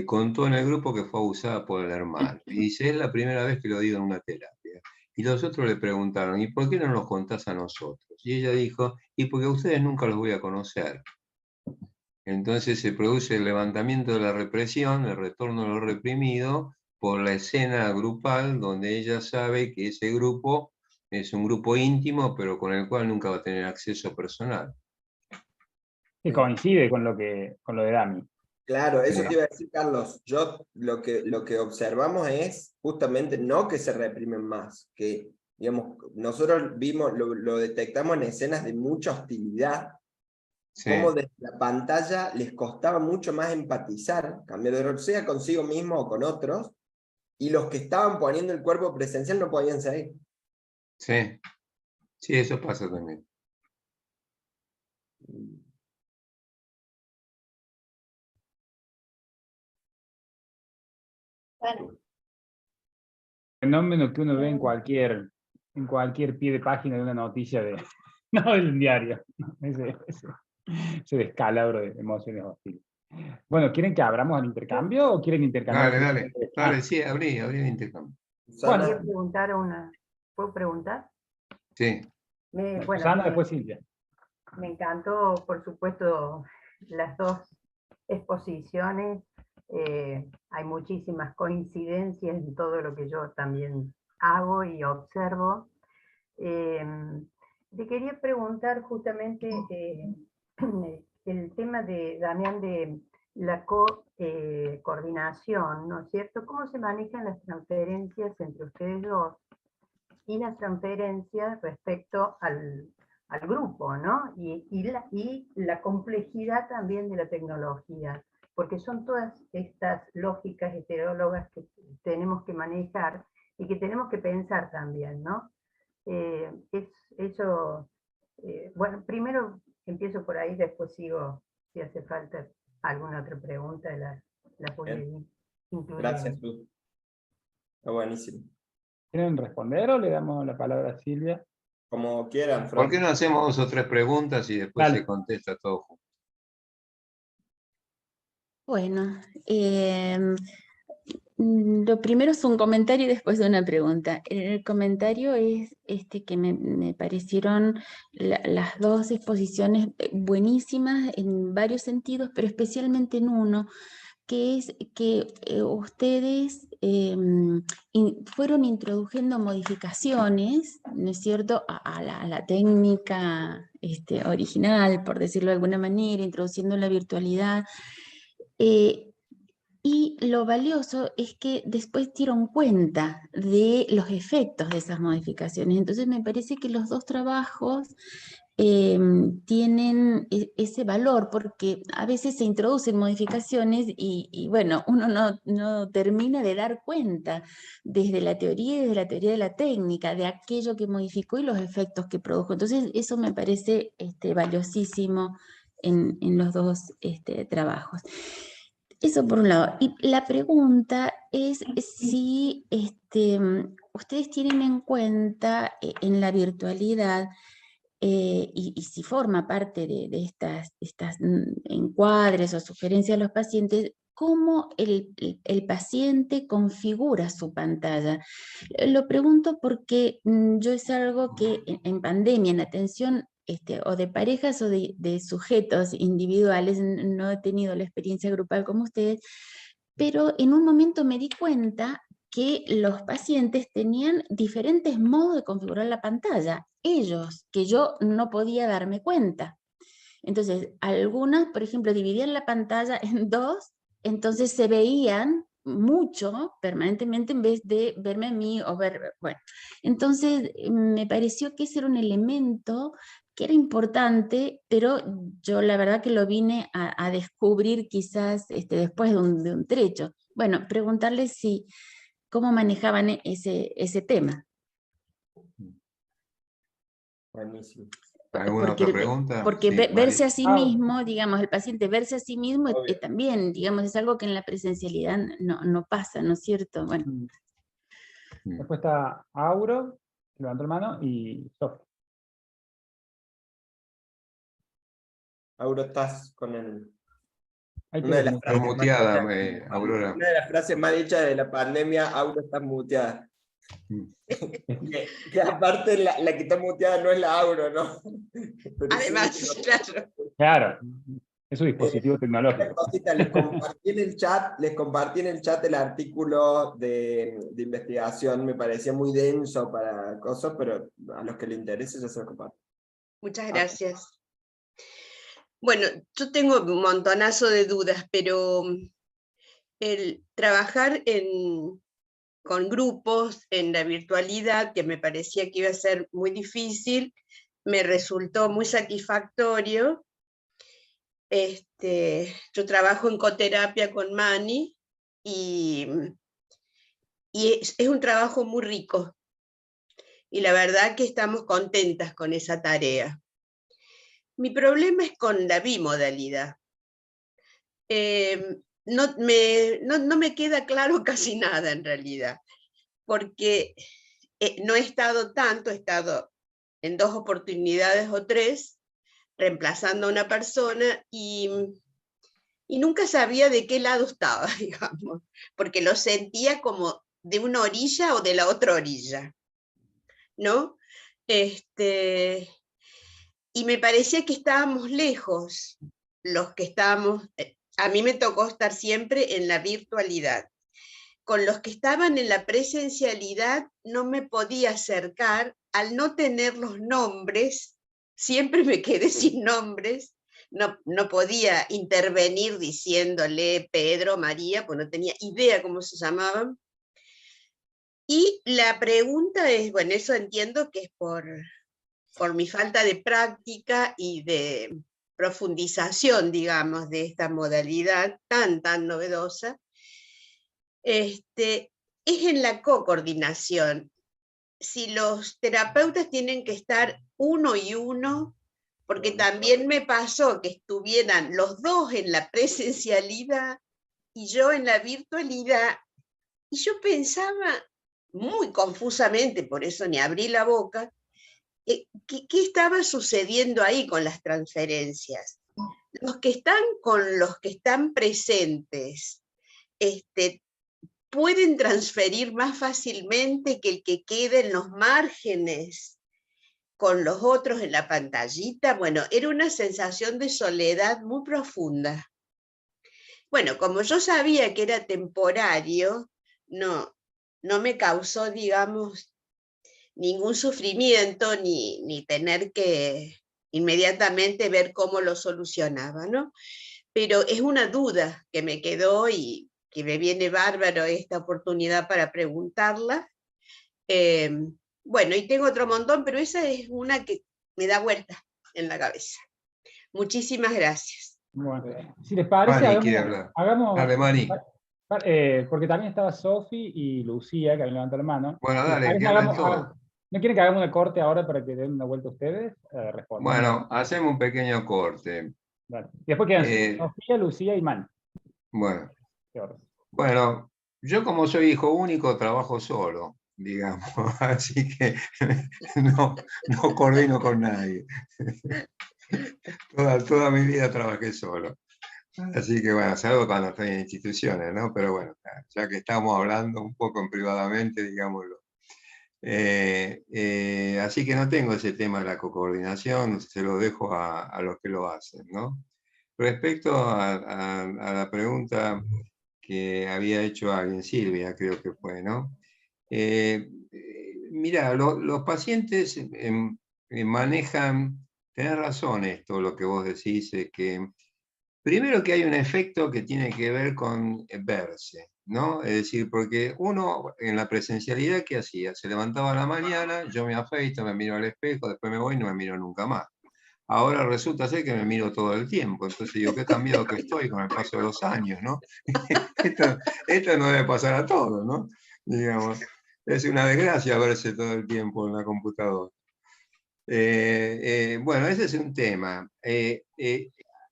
contó en el grupo que fue abusada por el hermano. Y dice, es la primera vez que lo digo en una terapia. Y los otros le preguntaron, ¿y por qué no nos contás a nosotros? Y ella dijo, y porque a ustedes nunca los voy a conocer. Entonces se produce el levantamiento de la represión, el retorno de lo reprimido, por la escena grupal donde ella sabe que ese grupo es un grupo íntimo, pero con el cual nunca va a tener acceso personal. Que coincide con lo de Dami. Claro, eso te iba a decir, Carlos. Yo lo que observamos es justamente no que se reprimen más, que digamos, nosotros vimos, lo detectamos en escenas de mucha hostilidad, Sí. cómo desde la pantalla les costaba mucho más empatizar, cambiar de rol, sea consigo mismo o con otros, y los que estaban poniendo el cuerpo presencial no podían seguir. Sí, sí, eso pasa también. Bueno, Fenómeno que uno ve en cualquier en cualquier pie de página de una noticia de, no del diario. Ese descalabro de emociones hostiles. Bueno, ¿quieren que abramos al intercambio o quieren intercambiar? Dale, sí, abrí el intercambio. Bueno. Quería preguntar ¿puedo preguntar? Sí. Bueno, Susana, después Silvia. me encantó, por supuesto, las dos exposiciones. Hay muchísimas coincidencias en todo lo que yo también hago y observo. Te quería preguntar justamente el tema de, Damián, de la coordinación, ¿no es cierto? ¿Cómo se manejan las transferencias entre ustedes dos y las transferencias respecto al grupo, ¿no? Y la complejidad también de la tecnología, porque son todas estas lógicas heterólogas que tenemos que manejar y que tenemos que pensar también, ¿no? Bueno, primero empiezo por ahí, después sigo, si hace falta alguna otra pregunta, la voy a incluir. Gracias, Luz. Está buenísimo. ¿Quieren responder o le damos la palabra a Silvia? Como quieran, ¿Por qué Fran. no hacemos 2 o 3 preguntas y después Dale. se contesta todo junto? Bueno, lo primero es un comentario y después de una pregunta. El comentario es que me parecieron las dos exposiciones buenísimas en varios sentidos, pero especialmente en uno, que es que ustedes fueron introduciendo modificaciones, ¿no es cierto?, a la técnica original, por decirlo de alguna manera, introduciendo la virtualidad. Y lo valioso es que después dieron cuenta de los efectos de esas modificaciones. Entonces me parece que los dos trabajos tienen ese valor, porque a veces se introducen modificaciones y bueno, uno no termina de dar cuenta desde la teoría y desde la teoría de la técnica, de aquello que modificó y los efectos que produjo. Entonces eso me parece valiosísimo en los dos trabajos. Eso por un lado. Y la pregunta es si ustedes tienen en cuenta en la virtualidad y si forma parte de estas encuadres o sugerencias de los pacientes, cómo el paciente configura su pantalla. Lo pregunto porque yo es algo que en pandemia, en atención o de parejas o de sujetos individuales, no he tenido la experiencia grupal como ustedes, pero en un momento me di cuenta que los pacientes tenían diferentes modos de configurar la pantalla, ellos, que yo no podía darme cuenta. Entonces, algunas, por ejemplo, dividían la pantalla en dos, entonces se veían mucho permanentemente en vez de verme a mí o ver, bueno. Entonces, me pareció que ese era un elemento que era importante, pero yo la verdad que lo vine a descubrir quizás después de un trecho. Bueno, preguntarles cómo manejaban ese tema. Buenísimo. ¿Alguna otra pregunta? Porque Sí, verse María. a sí mismo, digamos, el paciente verse a sí mismo también, digamos, es algo que en la presencialidad no pasa, ¿no es cierto? Bueno. Después está Auro, que levantó la mano, y Sofía. Auro, estás con el... Ahí Una de las Estás frases muteada, más dichas- Aurora. Una de las frases más dichas de la pandemia, Auro está muteada. que aparte la que está muteada no es la Auro, ¿no? Pero Además, sí, claro. Claro, es un dispositivo una tecnológico. cosita, les compartí en el chat el artículo de investigación, me parecía muy denso para cosas, pero a los que les interese ya se lo comparto. Muchas gracias. Bueno, yo tengo un montonazo de dudas, pero el trabajar con grupos en la virtualidad, que me parecía que iba a ser muy difícil, me resultó muy satisfactorio. Yo trabajo en coterapia con Mani y es un trabajo muy rico. Y la verdad que estamos contentas con esa tarea. Mi problema es con la bimodalidad. No me queda claro casi nada en realidad, porque no he estado tanto, he estado en 2 oportunidades o 3, reemplazando a una persona, y nunca sabía de qué lado estaba, digamos, porque lo sentía como de una orilla o de la otra orilla, ¿no? Y me parecía que estábamos lejos, los que estábamos, a mí me tocó estar siempre en la virtualidad. Con los que estaban en la presencialidad no me podía acercar, al no tener los nombres, siempre me quedé sin nombres, no podía intervenir diciéndole Pedro, María, pues no tenía idea cómo se llamaban. Y la pregunta es, bueno, eso entiendo que es por mi falta de práctica y de profundización, digamos, de esta modalidad tan novedosa, es en la co-coordinación. Si los terapeutas tienen que estar uno y uno, porque también me pasó que estuvieran los dos en la presencialidad y yo en la virtualidad, y yo pensaba muy confusamente, por eso ni abrí la boca, ¿qué estaba sucediendo ahí con las transferencias? Los que están con los que están presentes, pueden transferir más fácilmente que el que quede en los márgenes con los otros en la pantallita. Bueno, era una sensación de soledad muy profunda. Bueno, como yo sabía que era temporario, no me causó, digamos, ningún sufrimiento ni tener que inmediatamente ver cómo lo solucionaba, ¿no? Pero es una duda que me quedó y que me viene bárbaro esta oportunidad para preguntarla. Bueno, y tengo otro montón, pero esa es una que me da vuelta en la cabeza. Muchísimas gracias. Bueno, si les parece, Mari quiere hablar. Dale, Mari. Porque también estaba Sofi y Lucía, que habían levantado la mano. Bueno, dale, que hablen todos. ¿No quieren que hagamos un corte ahora para que den una vuelta ustedes? Bueno, hacemos un pequeño corte. Vale. Y después quedan Sofía, Lucía y Man. Bueno, yo como soy hijo único trabajo solo, digamos, así que no coordino con nadie. Toda mi vida trabajé solo. Así que bueno, salvo cuando estoy en instituciones, ¿no? Pero bueno, ya que estamos hablando un poco en privadamente, digámoslo. Así que no tengo ese tema de la coordinación, se lo dejo a los que lo hacen, ¿no? Respecto a la pregunta que había hecho alguien, Silvia, creo que fue, ¿no? Mira, los pacientes manejan, tenés razón esto, lo que vos decís, que primero que hay un efecto que tiene que ver con verse, ¿no? Es decir, porque uno en la presencialidad, ¿qué hacía? Se levantaba a la mañana, yo me afeito, me miro al espejo, después me voy y no me miro nunca más. Ahora resulta ser que me miro todo el tiempo, entonces digo, qué cambiado que estoy con el paso de los años, ¿no? esto no debe pasar a todos, ¿no? Digamos, es una desgracia verse todo el tiempo en la computadora. Bueno, ese es un tema.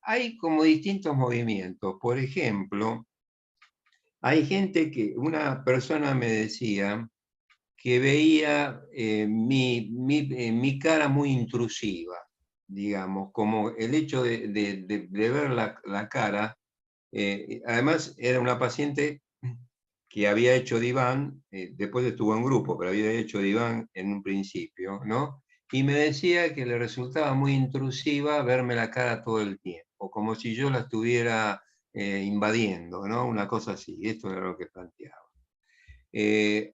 Hay como distintos movimientos. Por ejemplo, hay gente una persona me decía que veía mi cara muy intrusiva, digamos, como el hecho de ver la cara. Además, era una paciente que había hecho diván, después estuvo en grupo, pero había hecho diván en un principio, ¿no? Y me decía que le resultaba muy intrusiva verme la cara todo el tiempo, como si yo la estuviera invadiendo, ¿no? Una cosa así, esto era lo que planteaba.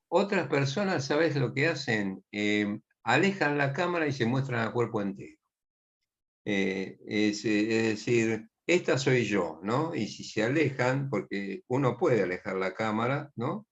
Otras personas, ¿sabes lo que hacen? Alejan la cámara y se muestran a cuerpo entero. Es decir, esta soy yo, ¿no? Y si se alejan, porque uno puede alejar la cámara, ¿no?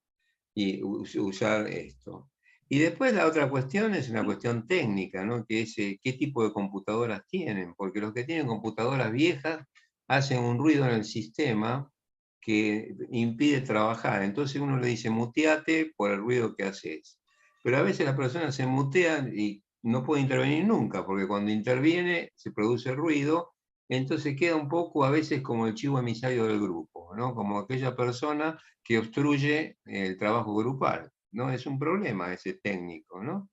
Y usar esto. Y después la otra cuestión es una cuestión técnica, ¿no? Que es qué tipo de computadoras tienen, porque los que tienen computadoras viejas hacen un ruido en el sistema que impide trabajar. Entonces uno le dice, muteate por el ruido que haces. Pero a veces las personas se mutean y no puede intervenir nunca, porque cuando interviene se produce ruido, entonces queda un poco a veces como el chivo emisario del grupo, ¿no? Como aquella persona que obstruye el trabajo grupal, ¿no? Es un problema ese técnico, ¿no?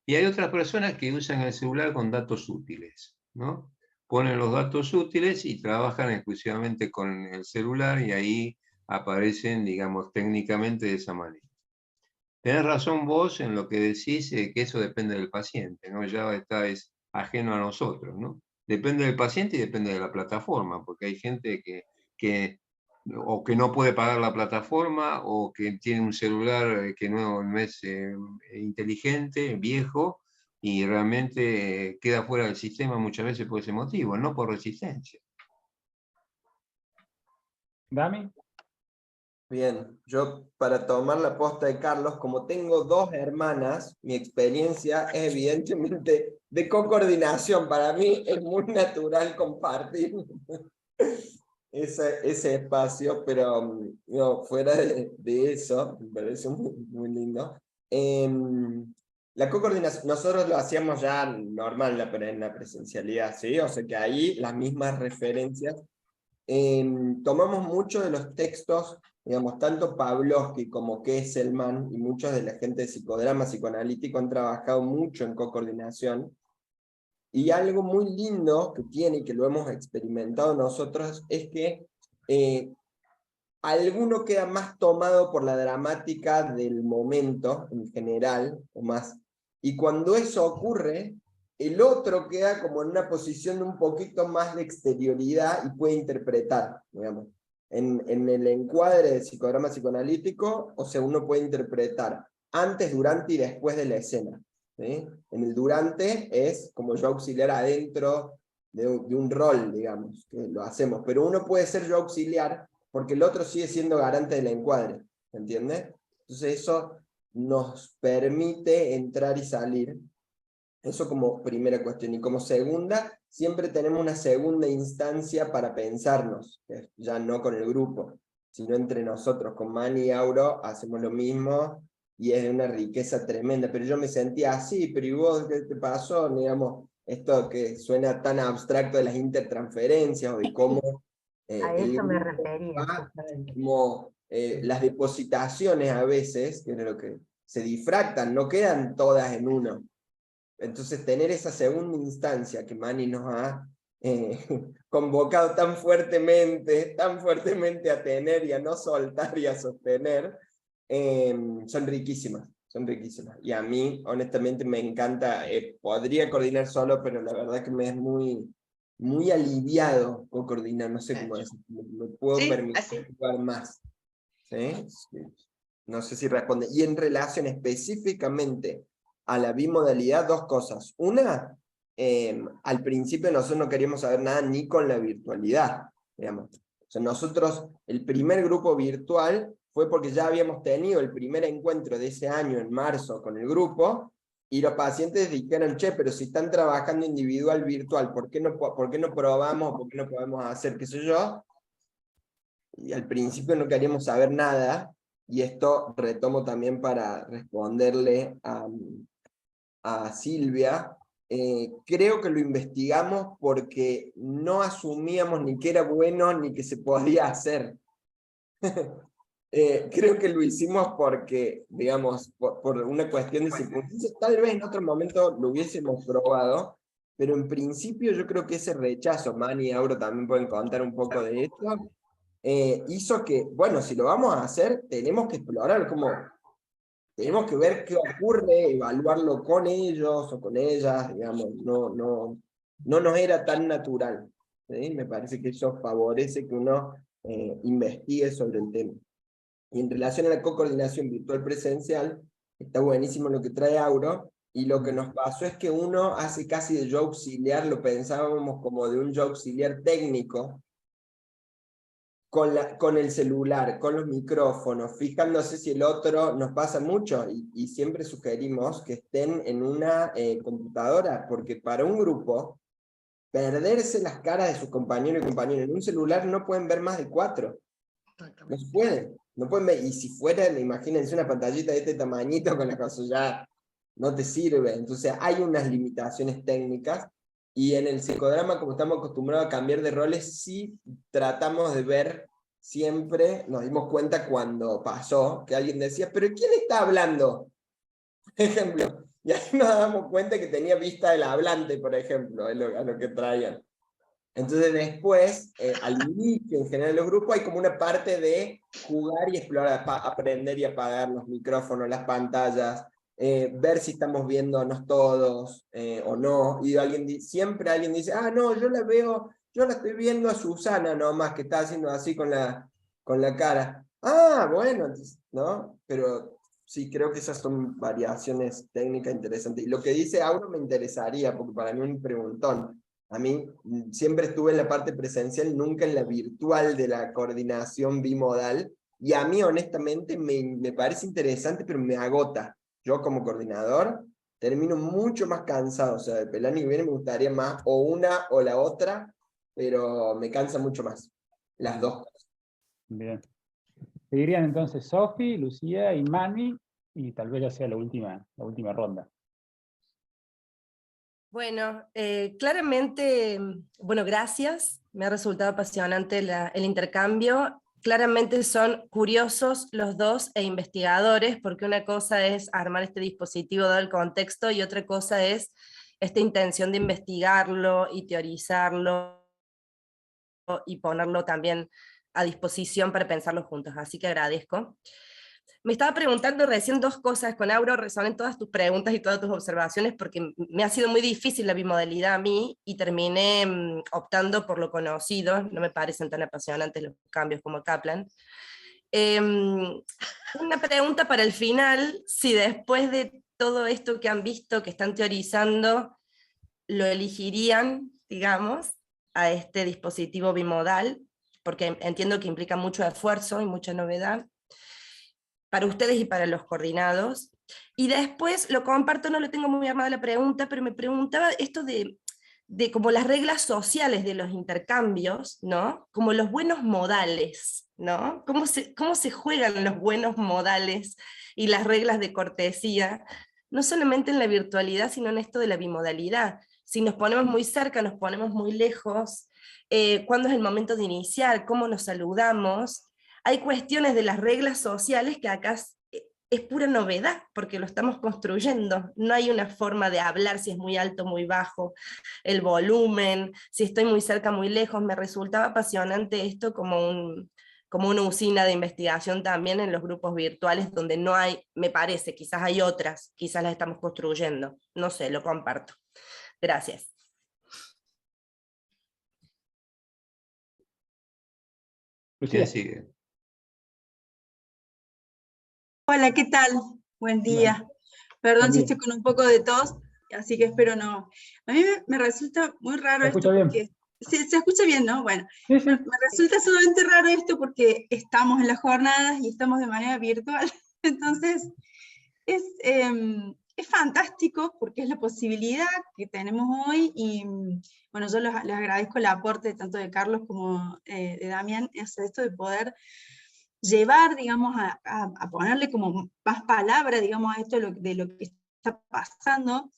Y hay otras personas que usan el celular con datos útiles, ¿no? Ponen los datos útiles y trabajan exclusivamente con el celular y ahí aparecen, digamos, técnicamente de esa manera. Tenés razón vos en lo que decís, que eso depende del paciente, ¿no? Ya es ajeno a nosotros, ¿no? Depende del paciente y depende de la plataforma, porque hay gente que o que no puede pagar la plataforma, o que tiene un celular que no es inteligente, viejo, y realmente queda fuera del sistema muchas veces por ese motivo, no por resistencia. ¿Dami? Bien, yo para tomar la posta de Carlos, como tengo 2 hermanas, mi experiencia es evidentemente de co-coordinación. Para mí es muy natural compartir ese espacio, pero no, fuera de eso, me parece muy lindo. La co-coordinación, nosotros lo hacíamos ya normal en la presencialidad, ¿sí? O sea que ahí las mismas referencias. Tomamos mucho de los textos, digamos, tanto Pavlovsky como Kesselman y muchos de la gente de psicodrama psicoanalítico han trabajado mucho en co-coordinación. Y algo muy lindo que tiene, y que lo hemos experimentado nosotros, es que alguno queda más tomado por la dramática del momento en general, o más, y cuando eso ocurre, el otro queda como en una posición de un poquito más de exterioridad y puede interpretar, digamos. En el encuadre de psicodrama psicoanalítico, o sea, uno puede interpretar antes, durante y después de la escena, ¿sí? En el durante es como yo auxiliar adentro de un rol, digamos, que lo hacemos, pero uno puede ser yo auxiliar porque el otro sigue siendo garante del encuadre, ¿entiendes? Entonces eso nos permite entrar y salir. Eso como primera cuestión. Y como segunda, siempre tenemos una segunda instancia para pensarnos, ya no con el grupo, sino entre nosotros. Con Mani y Auro hacemos lo mismo, y es de una riqueza tremenda. Pero yo me sentía así, pero ¿y vos qué te pasó? Digamos, esto que suena tan abstracto de las intertransferencias, o de cómo A el eso me grupo refería, va, justamente. como las depositaciones a veces, que es lo que se difractan, no quedan todas en uno. Entonces tener esa segunda instancia que Mani nos ha convocado tan fuertemente a tener y a no soltar y a sostener, son riquísimas, son riquísimas. Y a mí, honestamente, me encanta, podría coordinar solo, pero la verdad que me es muy aliviado coordinar, no sé cómo decir, me puedo Sí, permitir así. jugar más. ¿Sí? No sé si responde. Y en relación específicamente a la bimodalidad, 2 cosas. Una, al principio nosotros no queríamos saber nada ni con la virtualidad, digamos. O sea, nosotros, el primer grupo virtual fue porque ya habíamos tenido el primer encuentro de ese año en marzo con el grupo, y los pacientes dijeron, che, pero si están trabajando individual virtual, ¿por qué no probamos? ¿Por qué no podemos hacer qué sé yo? Y al principio no queríamos saber nada, y esto retomo también para responderle a Silvia. Creo que lo investigamos porque no asumíamos ni que era bueno ni que se podía hacer. Creo que lo hicimos porque, digamos, por una cuestión de circunstancias. Tal vez en otro momento lo hubiésemos probado, pero en principio yo creo que ese rechazo, Mani y Auro también pueden contar un poco de esto, hizo que, bueno, si lo vamos a hacer, tenemos que explorar tenemos que ver qué ocurre, evaluarlo con ellos o con ellas, digamos, no nos era tan natural, ¿sí? Me parece que eso favorece que uno investigue sobre el tema. Y en relación a la co-coordinación virtual presencial, está buenísimo lo que trae Auro, y lo que nos pasó es que uno hace casi de yo auxiliar, lo pensábamos como de un yo auxiliar técnico, con el celular, con los micrófonos, fijándose si el otro, nos pasa mucho, y siempre sugerimos que estén en una computadora, porque para un grupo, perderse las caras de sus compañeros y compañeras en un celular no pueden ver más de 4. No se pueden, no pueden ver, y si fuera, imagínense una pantallita de este tamañito con la cosa, ya no te sirve. Entonces hay unas limitaciones técnicas, y en el psicodrama, como estamos acostumbrados a cambiar de roles, sí tratamos de ver siempre nos dimos cuenta cuando pasó, que alguien decía, ¿pero quién está hablando? Por ejemplo, y ahí nos damos cuenta que tenía vista del hablante, por ejemplo, a lo que traían. Entonces después, al inicio en general de los grupos, hay como una parte de jugar y explorar, aprender y apagar los micrófonos, las pantallas, ver si estamos viéndonos todos o no, y siempre alguien dice, ah, no, yo la estoy viendo a Susana nomás, que está haciendo así con la cara. Ah, bueno, ¿no? Pero sí, creo que esas son variaciones técnicas interesantes. Y lo que dice Auro me interesaría, porque para mí es un preguntón. A mí siempre estuve en la parte presencial, nunca en la virtual de la coordinación bimodal, y a mí honestamente me parece interesante, pero me agota. Yo como coordinador termino mucho más cansado, o sea, el año que viene me gustaría más o una o la otra, pero me cansa mucho más, las dos cosas. Bien. Seguirían entonces Sofi, Lucía y Mani, y tal vez ya sea la última ronda. Bueno, claramente, bueno, gracias. Me ha resultado apasionante el intercambio. Claramente son curiosos los dos e investigadores, porque una cosa es armar este dispositivo dado el contexto y otra cosa es esta intención de investigarlo y teorizarlo y ponerlo también a disposición para pensarlo juntos. Así que agradezco. Me estaba preguntando recién dos cosas, con Auro resonan todas tus preguntas y todas tus observaciones, porque me ha sido muy difícil la bimodalidad a mí, y terminé optando por lo conocido, no me parecen tan apasionantes los cambios como Kaplan. Una pregunta para el final, si después de todo esto que han visto, que están teorizando, lo elegirían, digamos, a este dispositivo bimodal, porque entiendo que implica mucho esfuerzo y mucha novedad, para ustedes y para los coordinados. Y después, lo comparto, no lo tengo muy armada la pregunta, pero me preguntaba esto de como las reglas sociales de los intercambios, ¿no? Como los buenos modales, ¿no? ¿Cómo se juegan los buenos modales y las reglas de cortesía, no solamente en la virtualidad, sino en esto de la bimodalidad? Si nos ponemos muy cerca, nos ponemos muy lejos, ¿cuándo es el momento de iniciar? ¿Cómo nos saludamos? Hay cuestiones de las reglas sociales que acá es pura novedad, porque lo estamos construyendo. No hay una forma de hablar si es muy alto, muy bajo, el volumen, si estoy muy cerca, muy lejos. Me resultaba apasionante esto como una usina de investigación también en los grupos virtuales, donde no hay, me parece, quizás hay otras, quizás las estamos construyendo. No sé, lo comparto. Gracias. Lucía. ¿Quién sigue? Hola, ¿qué tal? Buen día. Perdón si estoy con un poco de tos, así que espero no. A mí me resulta muy raro esto porque... ¿Se escucha bien, no? Bueno, sí. Me resulta sumamente raro esto porque estamos en las jornadas y estamos de manera virtual. Entonces, es fantástico porque es la posibilidad que tenemos hoy y, bueno, yo les agradezco el aporte tanto de Carlos como de Damián, es esto de poder llevar, digamos, a ponerle como más palabra, digamos, a esto de lo que está pasando.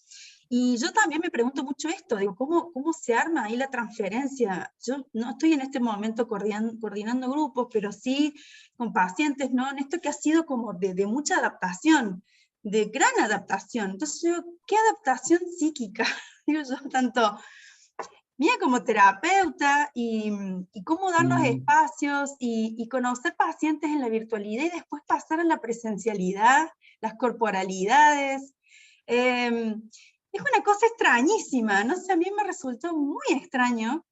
Y yo también me pregunto mucho esto, digo, ¿cómo se arma ahí la transferencia? Yo no estoy en este momento coordinando grupos, pero sí con pacientes, ¿no? En esto que ha sido como de mucha adaptación, de gran adaptación. Entonces yo, ¿qué adaptación psíquica? Digo yo, tanto mía como terapeuta, y cómo dar los espacios, y conocer pacientes en la virtualidad y después pasar a la presencialidad, las corporalidades. Es una cosa extrañísima, no sé, a mí me resultó muy extraño.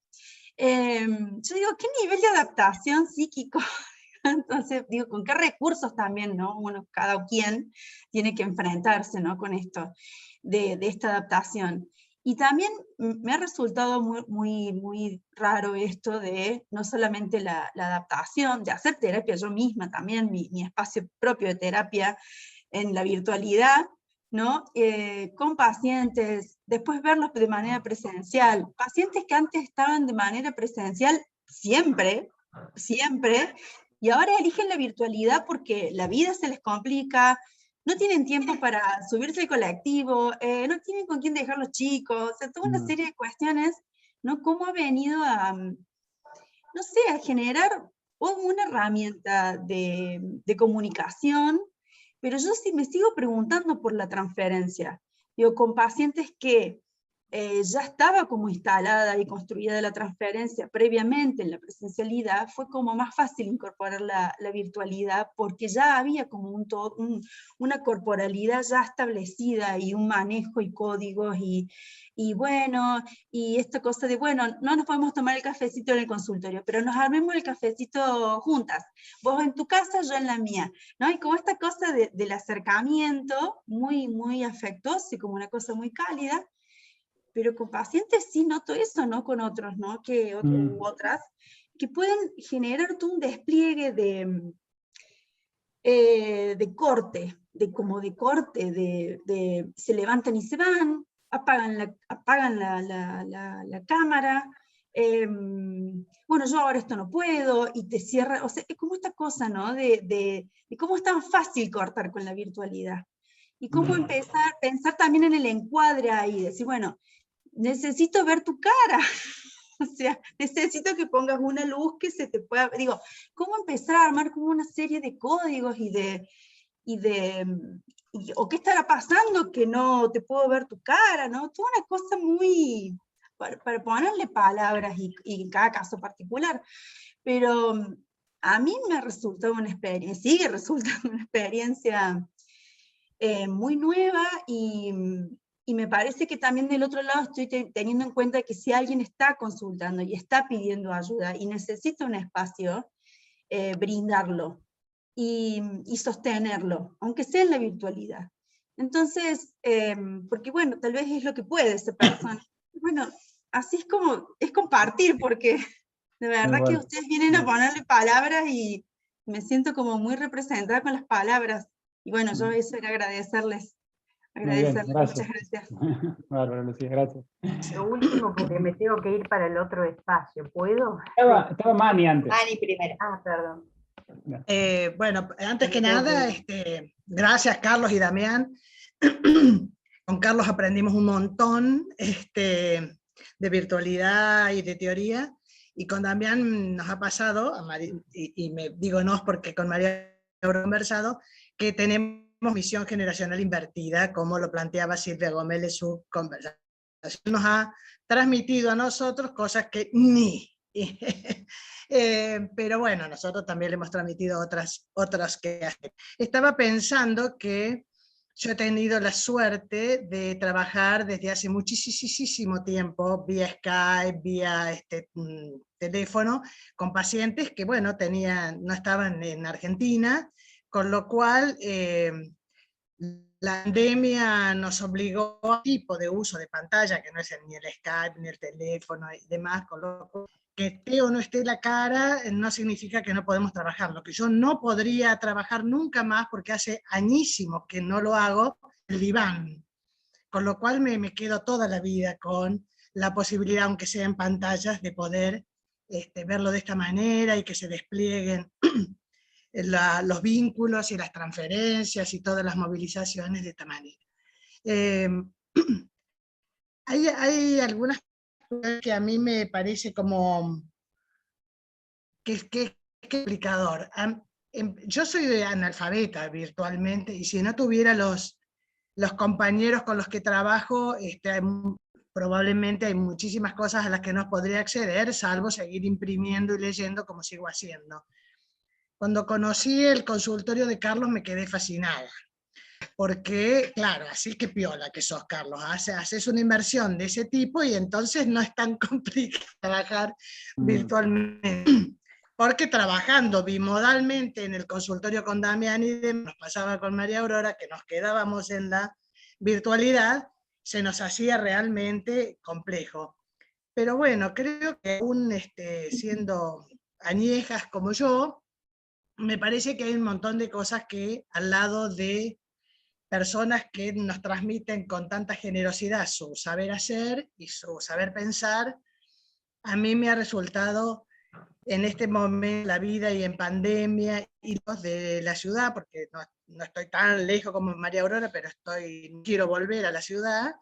Yo digo, ¿qué nivel de adaptación psíquico? Entonces, digo, ¿con qué recursos también, no? Uno, cada quien tiene que enfrentarse, ¿no? Con esto, de esta adaptación. Y también me ha resultado muy raro esto de no solamente la adaptación, de hacer terapia yo misma también, mi espacio propio de terapia en la virtualidad, ¿no? Con pacientes, después verlos de manera presencial, pacientes que antes estaban de manera presencial siempre, y ahora eligen la virtualidad porque la vida se les complica, no tienen tiempo para subirse al colectivo, no tienen con quién dejar los chicos, o sea, toda una serie de cuestiones, ¿no? Cómo ha venido a, no sé, a generar o una herramienta de comunicación, pero yo sí me sigo preguntando por la transferencia. Digo, con pacientes que ya estaba como instalada y construida la transferencia previamente en la presencialidad, fue como más fácil incorporar la virtualidad, porque ya había como una corporalidad ya establecida, y un manejo y códigos, y bueno, y esta cosa de, bueno, no nos podemos tomar el cafecito en el consultorio, pero nos armemos el cafecito juntas, vos en tu casa, yo en la mía, ¿no? Y como esta cosa del acercamiento, muy, muy afectuoso y como una cosa muy cálida, pero con pacientes sí noto eso, ¿no? Con otros, ¿no? U otras, que pueden generar todo un despliegue de corte, se levantan y se van, apagan la cámara, bueno, yo ahora esto no puedo, y te cierra, o sea, es como esta cosa, ¿no? De cómo es tan fácil cortar con la virtualidad. Y cómo empezar a pensar también en el encuadre ahí, decir, bueno, necesito ver tu cara, o sea, necesito que pongas una luz que se te pueda, digo, cómo empezar a armar como una serie de códigos o qué estará pasando que no te puedo ver tu cara, ¿no? Toda una cosa muy, para ponerle palabras y en cada caso particular, pero a mí me resultó una experiencia, sigue resultando una experiencia muy nueva, y me parece que también del otro lado estoy teniendo en cuenta que si alguien está consultando y está pidiendo ayuda y necesita un espacio, brindarlo y sostenerlo, aunque sea en la virtualidad. Entonces, porque bueno, tal vez es lo que puede esa persona. Bueno, así es compartir, porque de verdad que ustedes vienen a ponerle palabras y me siento como muy representada con las palabras. Y bueno, yo eso era agradecerles. Gracias. Muchas gracias. Bárbaro, Lucía, gracias. Lo último, porque me tengo que ir para el otro espacio, ¿puedo? Estaba Mani antes. Mani primero. Ah, perdón. Bueno, antes que Me tengo nada, gracias Carlos y Damián. Con Carlos aprendimos un montón de virtualidad y de teoría, y con Damián nos ha pasado, y me digo nos porque con María hemos conversado, que tenemos visión generacional invertida, como lo planteaba Silvia Gómez en su conversación. Nos ha transmitido a nosotros cosas que ni... pero bueno, nosotros también le hemos transmitido otras que hacen. Estaba pensando que yo he tenido la suerte de trabajar desde hace muchísimo tiempo vía Skype, vía teléfono, con pacientes que, bueno, no estaban en Argentina, con lo cual la pandemia nos obligó a un tipo de uso de pantalla, que no es ni el Skype, ni el teléfono y demás, con lo cual, que esté o no esté la cara no significa que no podemos trabajar. Lo que yo no podría trabajar nunca más, porque hace añísimos que no lo hago, el diván. Con lo cual me quedo toda la vida con la posibilidad, aunque sea en pantallas, de poder verlo de esta manera y que se desplieguen los vínculos y las transferencias y todas las movilizaciones de esta manera. Hay algunas cosas que a mí me parece como que es complicador. Yo soy analfabeta virtualmente, y si no tuviera los compañeros con los que trabajo, probablemente hay muchísimas cosas a las que no podría acceder, salvo seguir imprimiendo y leyendo como sigo haciendo. Cuando conocí el consultorio de Carlos me quedé fascinada, porque, claro, así que piola que sos, Carlos, haces una inversión de ese tipo y entonces no es tan complicado trabajar virtualmente. Porque trabajando bimodalmente en el consultorio con Damián y nos pasaba con María Aurora, que nos quedábamos en la virtualidad, se nos hacía realmente complejo. Pero bueno, creo que aún siendo añejas como yo, me parece que hay un montón de cosas que, al lado de personas que nos transmiten con tanta generosidad su saber hacer y su saber pensar, a mí me ha resultado en este momento de la vida y en pandemia y los de la ciudad, porque no estoy tan lejos como María Aurora, pero quiero volver a la ciudad,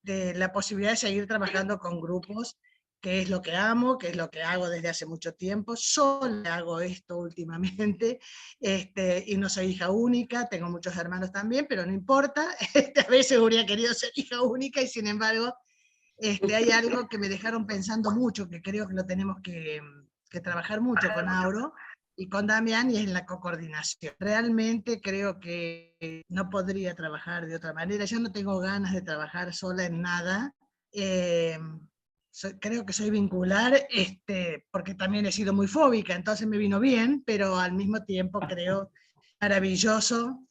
la posibilidad de seguir trabajando con grupos que es lo que amo, que es lo que hago desde hace mucho tiempo. Solo hago esto últimamente, y no soy hija única, tengo muchos hermanos también, pero no importa. A veces hubiera querido ser hija única y sin embargo hay algo que me dejaron pensando mucho, que creo que lo tenemos que trabajar mucho con Auro y con Damián, y es en la coordinación. Realmente creo que no podría trabajar de otra manera. Yo no tengo ganas de trabajar sola en nada. Creo que soy vincular, porque también he sido muy fóbica, entonces me vino bien, pero al mismo tiempo creo maravilloso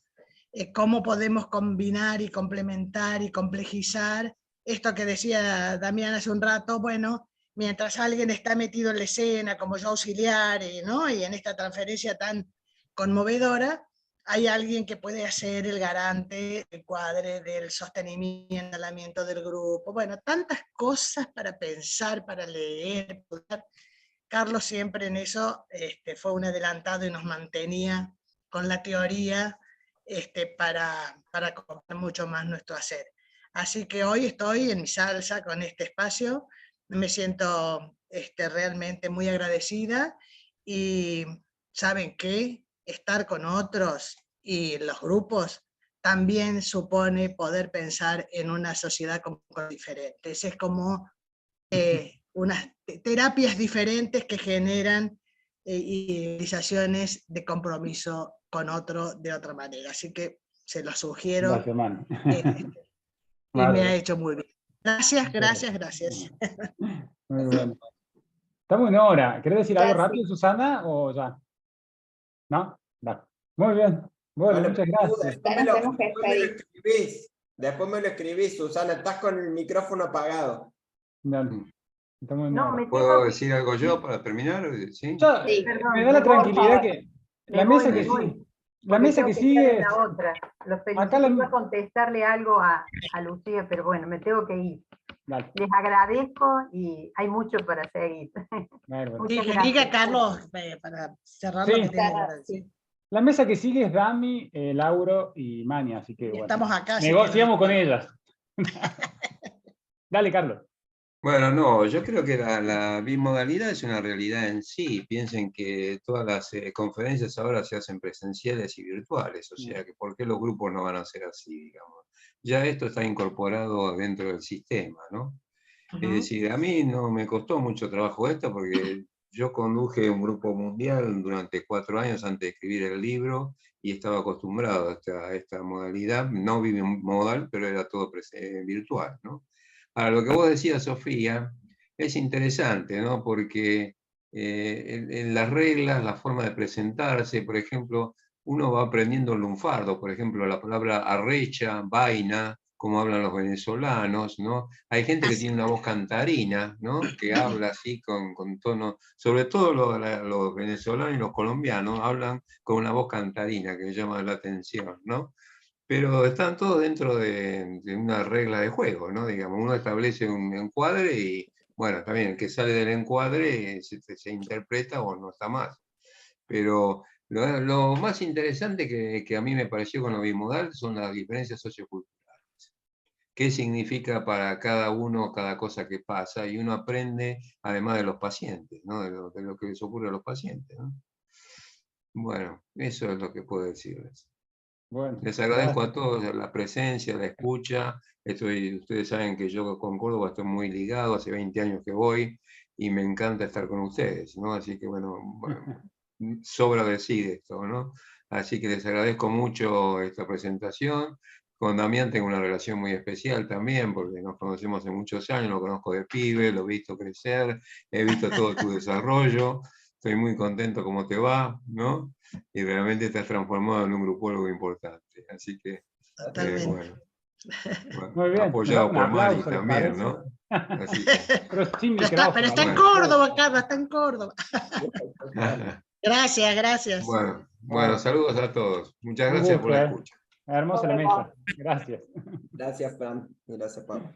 cómo podemos combinar y complementar y complejizar esto que decía Damián hace un rato. Bueno, mientras alguien está metido en la escena como yo auxiliar, ¿no? Y en esta transferencia tan conmovedora, hay alguien que puede hacer el garante, el cuadre del sostenimiento del grupo. Bueno, tantas cosas para pensar, para leer. Carlos siempre en eso fue un adelantado y nos mantenía con la teoría para comprar mucho más nuestro hacer. Así que hoy estoy en mi salsa con este espacio, me siento realmente muy agradecida, y ¿saben qué? Estar con otros y los grupos también supone poder pensar en una sociedad diferente. Es como unas terapias diferentes que generan idealizaciones de compromiso con otro de otra manera. Así que se lo sugiero. Gracias, man. Y me ha hecho muy bien. Gracias, gracias, gracias. Muy bien. Estamos en hora. ¿Querés decir algo Casi. rápido, Susana, o ya? ¿No? Vale. Muy bien. Bueno, Bueno, muchas pero gracias. después Ya nos tenemos que después me lo despedir. escribís. Después me lo escribís, Susana. Estás con el micrófono apagado. Bien. Estamos en No, hora. me ¿Puedo tengo que decir algo yo para terminar? ¿Sí? Yo, Sí. Perdón, me da la me voy, tranquilidad favor. que la me voy, mesa me que voy, sigue, la porque mesa tengo que que estar en sigue, la otra. Los acá felicito, la... iba a contestarle algo a Lucía, pero bueno, me tengo que ir. Dale. Les agradezco y hay mucho para seguir. Bueno. Muchas Que gracias. diga Carlos, para cerrar Sí. lo que tiene que Claro, decir. sí. La mesa que sigue es Dami, Lauro y Mania, así que Y bueno. estamos acá. así que Negociamos no- con ellas. Dale, Carlos. Bueno, no, yo creo que la bimodalidad es una realidad en sí. Piensen que todas las conferencias ahora se hacen presenciales y virtuales, o sea que ¿por qué los grupos no van a ser así, digamos? Ya esto está incorporado dentro del sistema, ¿no? Es decir, a mí no me costó mucho trabajo esto porque yo conduje un grupo mundial durante 4 años antes de escribir el libro y estaba acostumbrado a esta modalidad, no bimodal, pero era todo virtual, ¿no? Ahora, lo que vos decías, Sofía, es interesante, ¿no? Porque en las reglas, la forma de presentarse, por ejemplo, uno va aprendiendo el lunfardo, por ejemplo, la palabra arrecha, vaina, como hablan los venezolanos, ¿no? Hay gente que tiene una voz cantarina, ¿no? Que habla así con tono, sobre todo los venezolanos y los colombianos hablan con una voz cantarina que llama la atención, ¿no? Pero están todos dentro de una regla de juego, ¿no? Digamos, uno establece un encuadre y, bueno, también el que sale del encuadre se interpreta o no está más. Pero lo más interesante que a mí me pareció con lo bimodal son las diferencias socioculturales. ¿Qué significa para cada uno cada cosa que pasa? Y uno aprende, además de los pacientes, ¿no? De lo que les ocurre a los pacientes, ¿no? Bueno, eso es lo que puedo decirles. Bueno, Les agradezco a todos la presencia, la escucha. Ustedes saben que yo con Córdoba estoy muy ligado, hace 20 años que voy, y me encanta estar con ustedes, ¿no? Así que, bueno, sobra decir esto, ¿no? Así que les agradezco mucho esta presentación. Con Damián tengo una relación muy especial también, porque nos conocemos hace muchos años, lo conozco de pibe, lo he visto crecer, he visto todo tu desarrollo. Estoy muy contento cómo te va, ¿no? Y realmente te has transformado en un grupólogo importante. Así que, Totalmente. bueno, muy bien. ¿Me da apoyado un por Mari aplauso, les también, parece? ¿no? Así que, Pero sin Pero micrófono. está en bueno. Córdoba, Carlos, está en Córdoba. Gracias, gracias. bueno, saludos a todos. Muchas Un gracias por gusto, la escucha. Hermosa la Nos vemos. mesa. Gracias. Gracias, Fran. Gracias, Pablo.